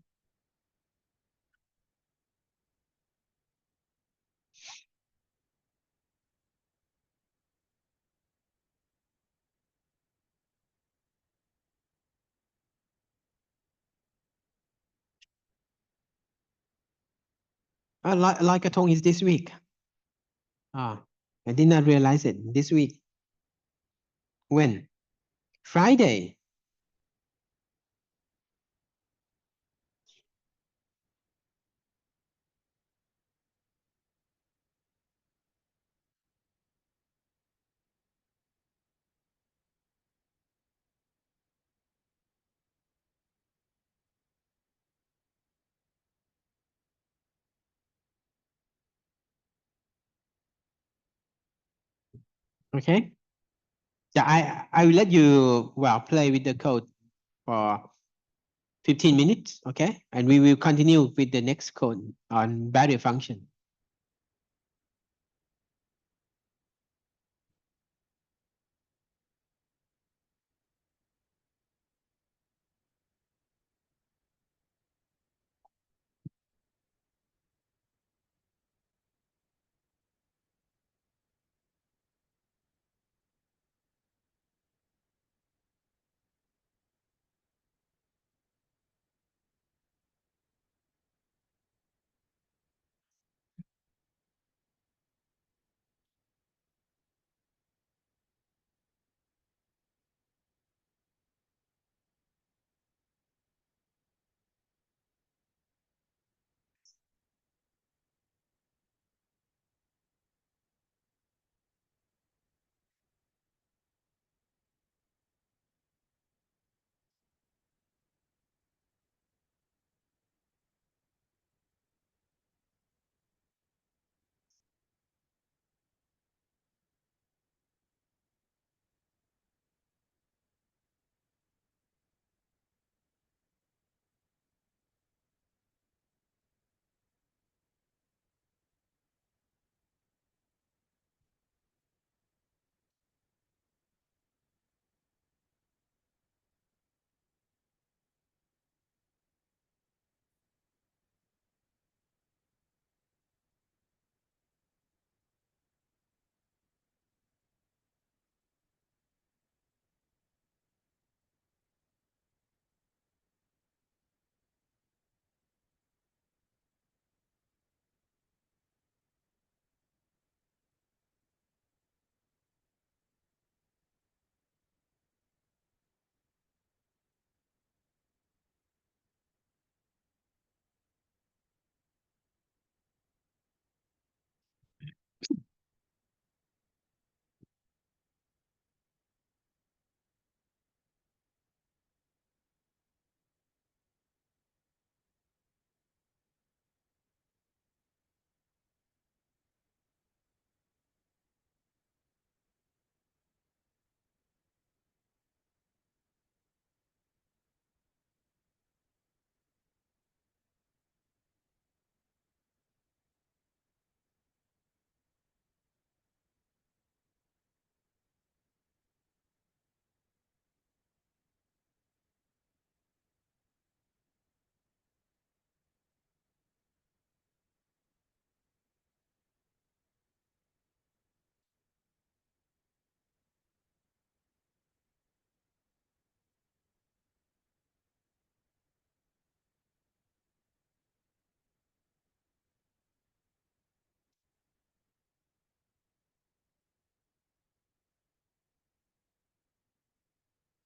Like a tone is this week. Ah, I did not realize it this week. When? Friday. Okay. Yeah, I will let you play with the code for 15 minutes. Okay, and we will continue with the next code on barrier function.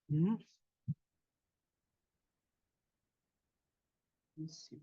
Mhm. Let's see.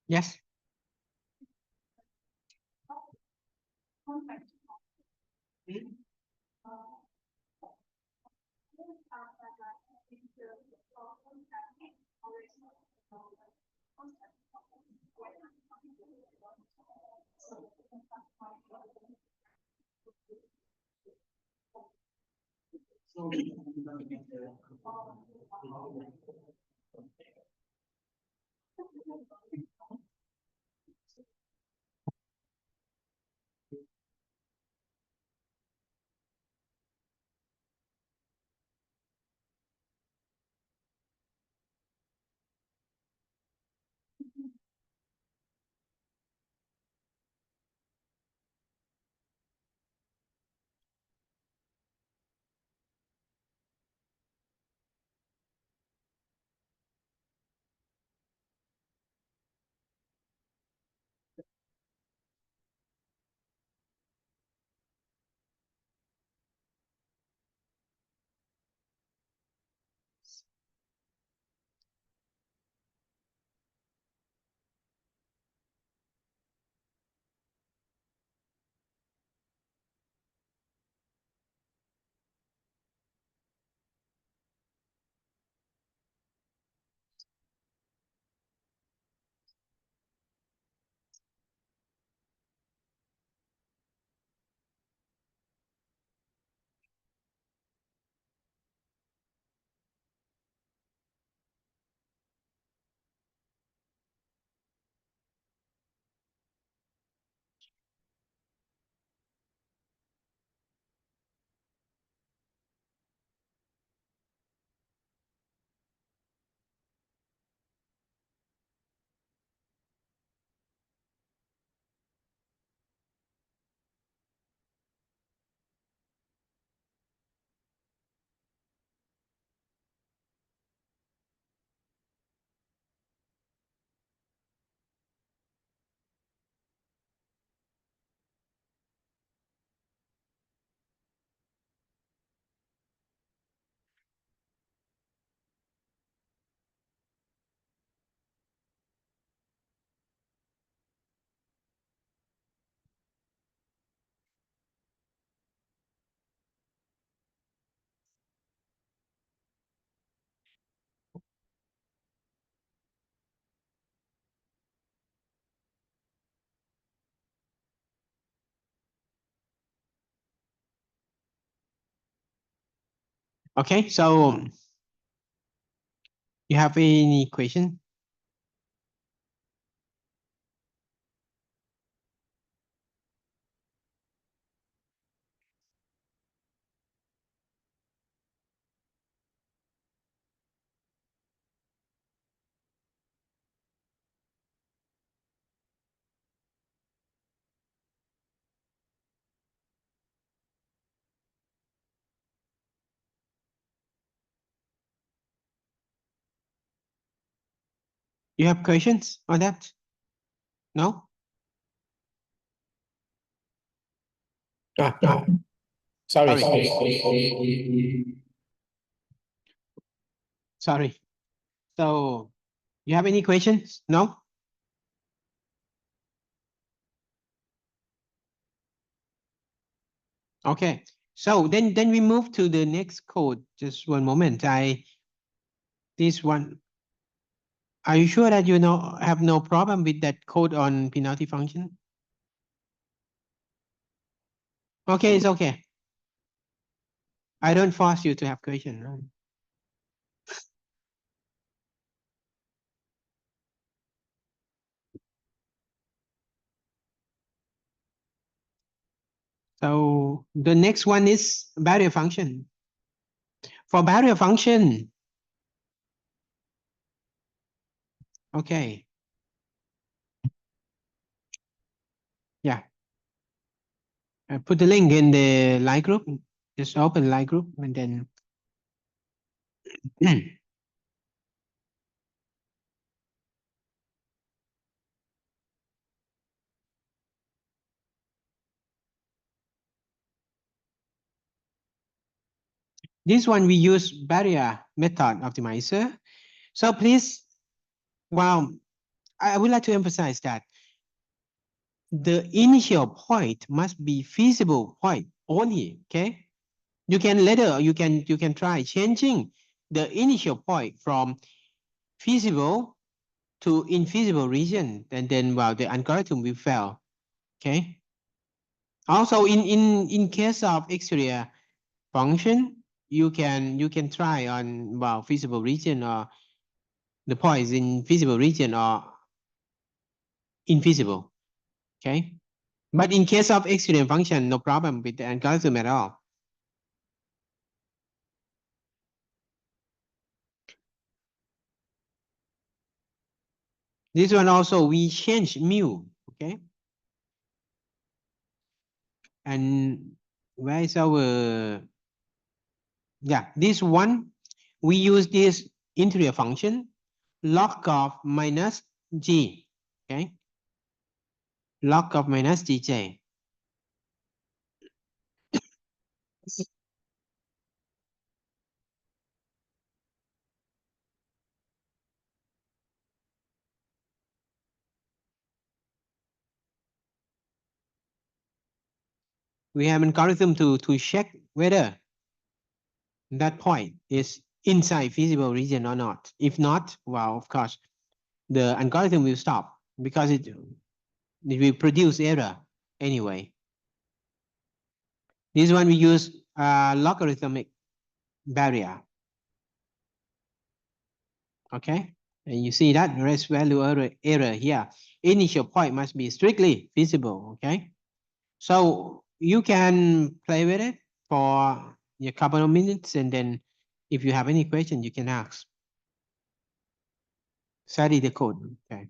Yes. Okay, so you have any question? You have questions on that? No? Sorry. Sorry. So you have any questions? No? Okay. So then we move to the next code. Just one moment. This one. Are you sure that you know have no problem with that code on penalty function? Okay, it's okay. I don't force you to have question. Right? So the next one is barrier function. For barrier function, okay. Yeah. I put the link in the live group. Just open live group and then this one we use barrier method optimizer. So please, well, I would like to emphasize that the initial point must be feasible point only. Okay. You can later you can try changing the initial point from feasible to infeasible region, and then well the algorithm will fail. Okay. Also in case of exterior function, you can try on well feasible region or the points in feasible region or infeasible. Okay. But in case of exterior function, no problem with the algorithm at all. This one also we change mu. Okay. And where is our, yeah, this one, we use this interior function, log of minus g, okay? Log of minus gj. We have an algorithm to check whether that point is inside feasible region or not. If not, well, of course, the algorithm will stop because it will produce error anyway. This one we use logarithmic barrier. Okay, and you see that rest value error here. Initial point must be strictly feasible. Okay, so you can play with it for a couple of minutes, and then if you have any question, you can ask. Study the code. Okay.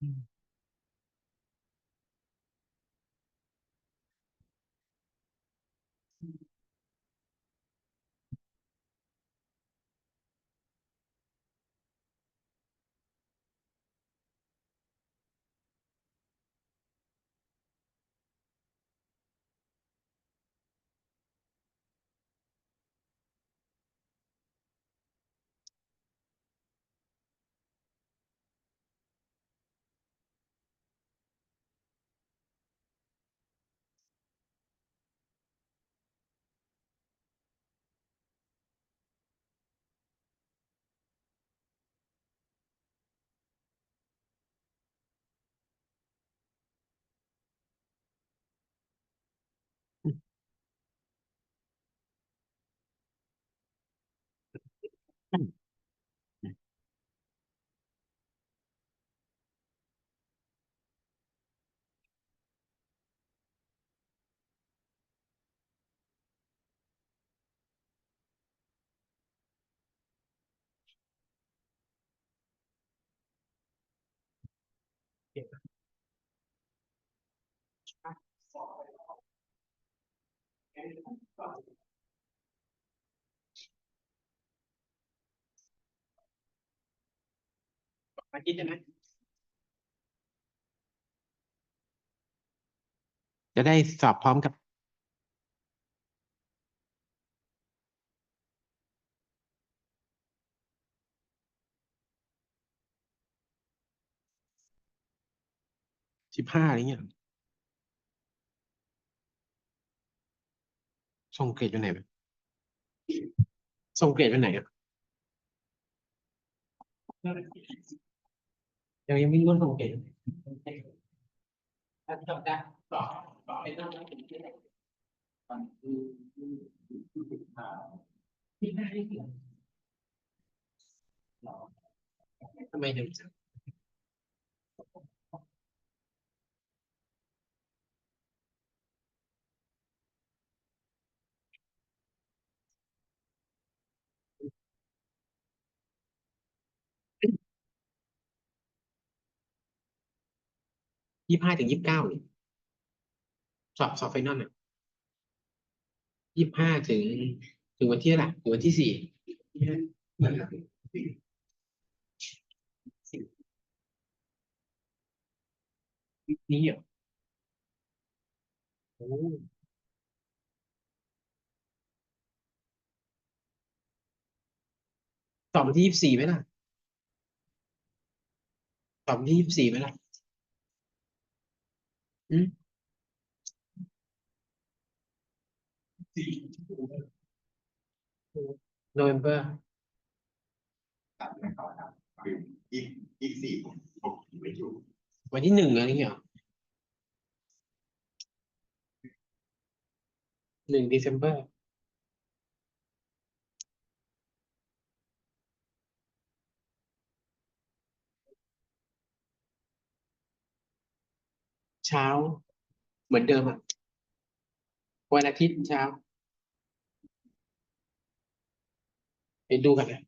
อาทิตย์ใช่ไหมจะได้สอบพร้อมกับ15อะไรเงี้ยส่งเกรดไปไหนไหมส่งเกรดไปไหนอ่ะยังไม่รู้ว่าส่งเกรดถ้าจบได้ต่อไปต้องที่ห้าที่ถึงทำไมถึง25 ถึง 29นี่สอบไฟนอลเนี่ย25 ถึงวันที่อะไรถึงวันที่4นี้เหรอโอ้สอบวันที่24ไหมล่ะสอบวันที่24ไหมล่ะอืมโนเวมเบอร์อีกอีกสี่ผมไม่อยู่วันที่ 1อะไรเงี้ย1 เดซ เช้าเหมือนเดิมอ่ะวันอาทิตย์เช้าไปดูกันนะ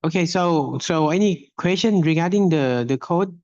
Okay, so any question regarding the code?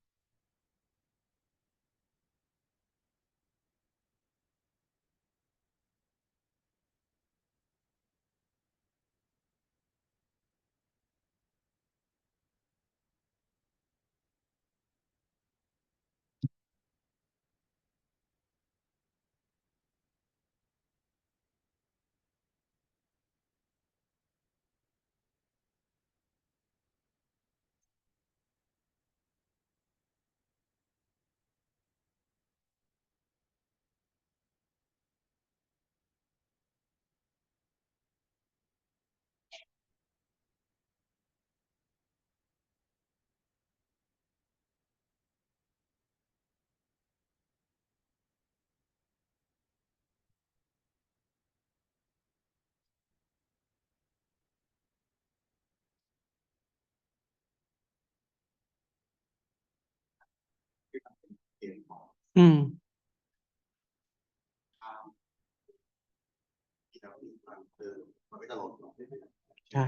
Ừ, มันไม่ตลกหรอก ใช่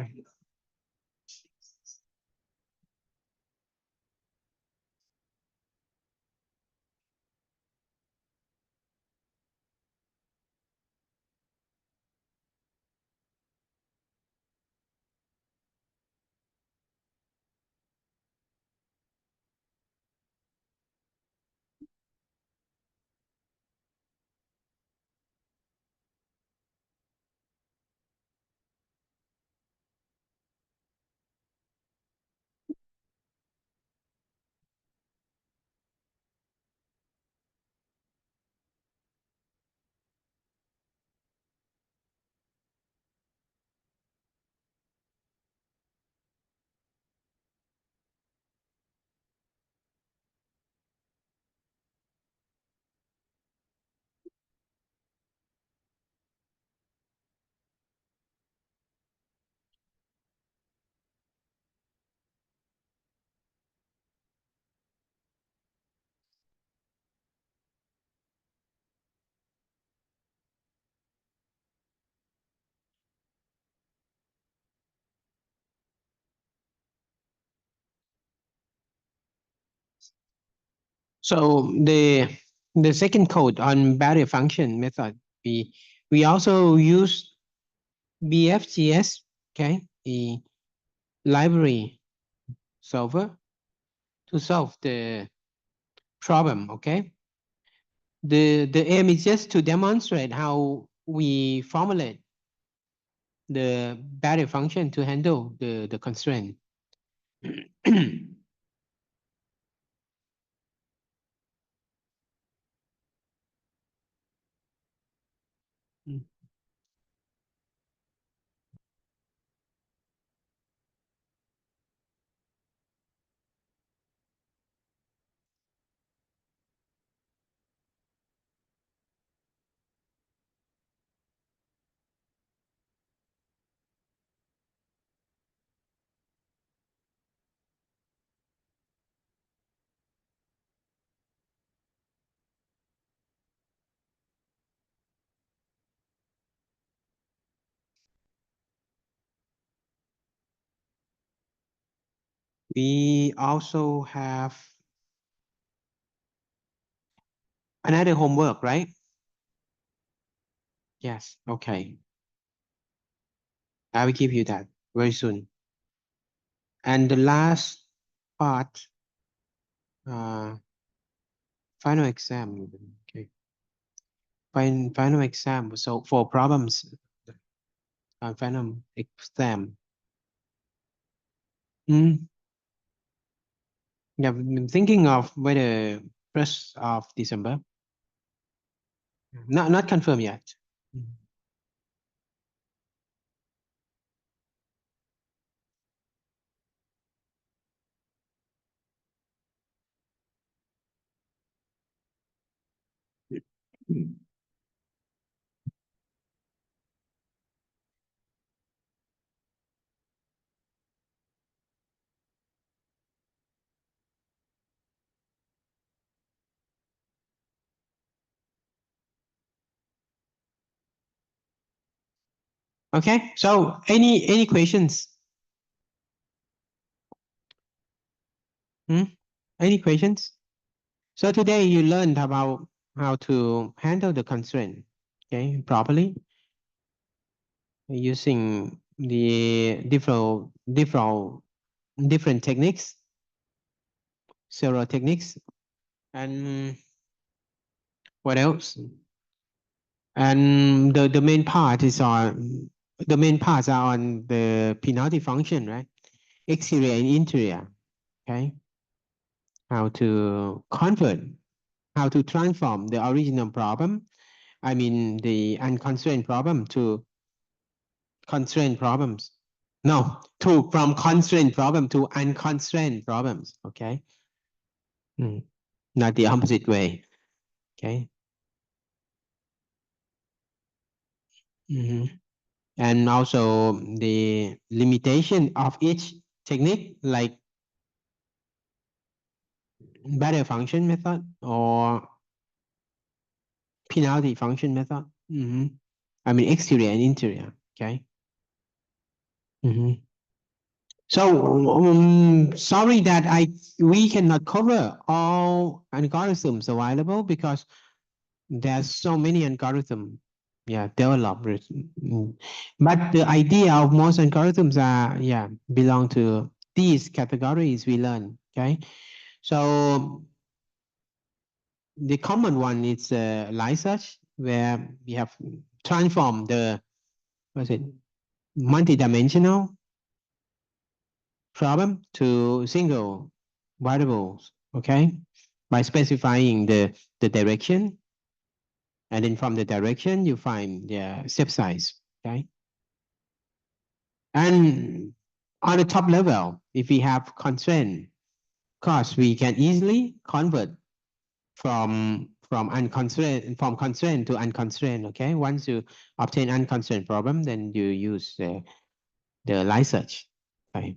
So the second code on barrier function method, we also use BFGS, okay, the library solver to solve the problem, okay? The aim is just to demonstrate how we formulate the barrier function to handle the constraint. We also have another homework, right? Yes, okay. I will give you that very soon. And the last part, final exam. Okay. Final exam. So for problems on final exam. Yeah, I'm thinking of whether 1st of December. Not confirmed yet. Okay, so any questions? Any questions? So today you learned about how to handle the constraint, okay, properly using the different techniques, several techniques, and what else? And the main part is on the main parts are on the penalty function, right? Exterior and interior, okay? How to convert, how to transform the original problem, I mean the unconstrained problem to constrained problems. No, from constrained problem to unconstrained problems, okay? Not the opposite way, okay? And also the limitation of each technique, like barrier function method or penalty function method. I mean exterior and interior, okay? So sorry that we cannot cover all algorithms available because there's so many algorithms, developed. But the idea of most algorithms are, belong to these categories we learn, okay? So the common one is line search, where we have transformed the, what's it, multi-dimensional problem to single variables, okay? By specifying the direction, and then from the direction, you find the step size, okay? And on the top level, if we have constraint, of course, we can easily convert from constraint to unconstrained, okay? Once you obtain unconstrained problem, then you use the line search, okay?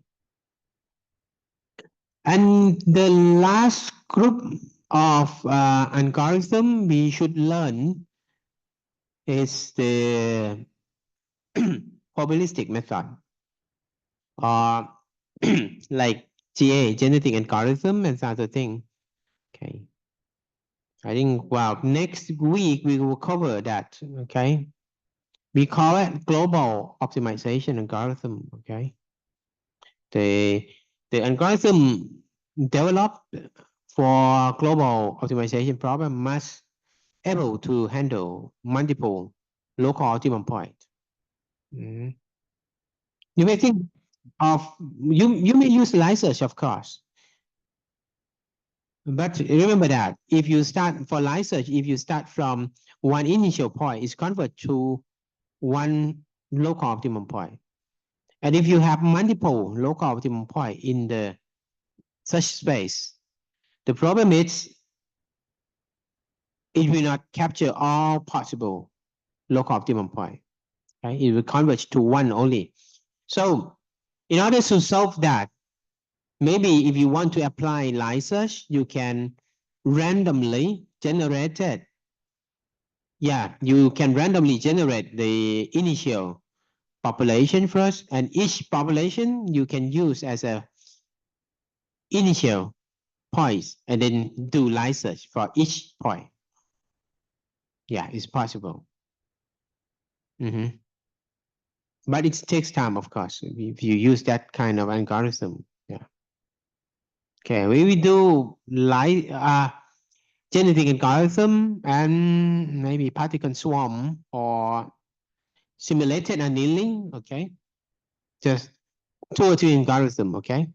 And the last group of algorithm we should learn is the probabilistic method, or like GA, genetic algorithm, and other thing. Okay. I think, well, next week we will cover that, okay? We call it global optimization algorithm, okay? The algorithm developed for global optimization problem must able to handle multiple local optimum point. You may think of, you may use line search, of course. But remember that if you start for line search, if you start from one initial point, it's convert to one local optimum point. And if you have multiple local optimum point in the search space, the problem is it will not capture all possible local optimum point. Right? It will converge to one only. So in order to solve that, maybe if you want to apply line search, you can randomly generate it. Yeah, you can randomly generate the initial population first, and each population you can use as a initial points, and then do line search for each point. Yeah, it's possible. But it takes time, of course, if you use that kind of algorithm. Yeah. Okay, we will do like genetic algorithm and maybe particle swarm or simulated annealing. Okay, just two or three algorithm. Okay.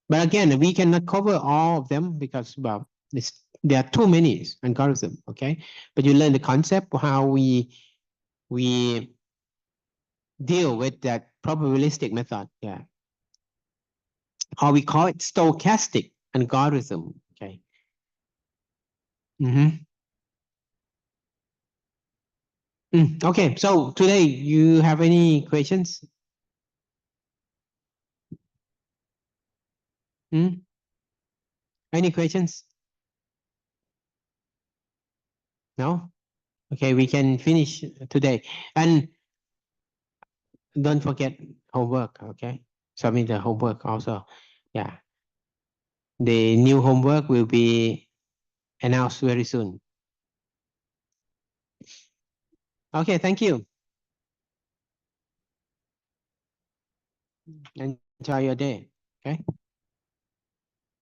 But again, we cannot cover all of them because, well, there are too many algorithms, okay? But you learn the concept of how we deal with that probabilistic method, yeah. Or we call it stochastic algorithm, okay? Okay, so today you have any questions? Any questions? No? Okay, we can finish today. And don't forget homework, okay? Submit the homework also. Yeah. The new homework will be announced very soon. Okay, thank you. Enjoy your day. Okay.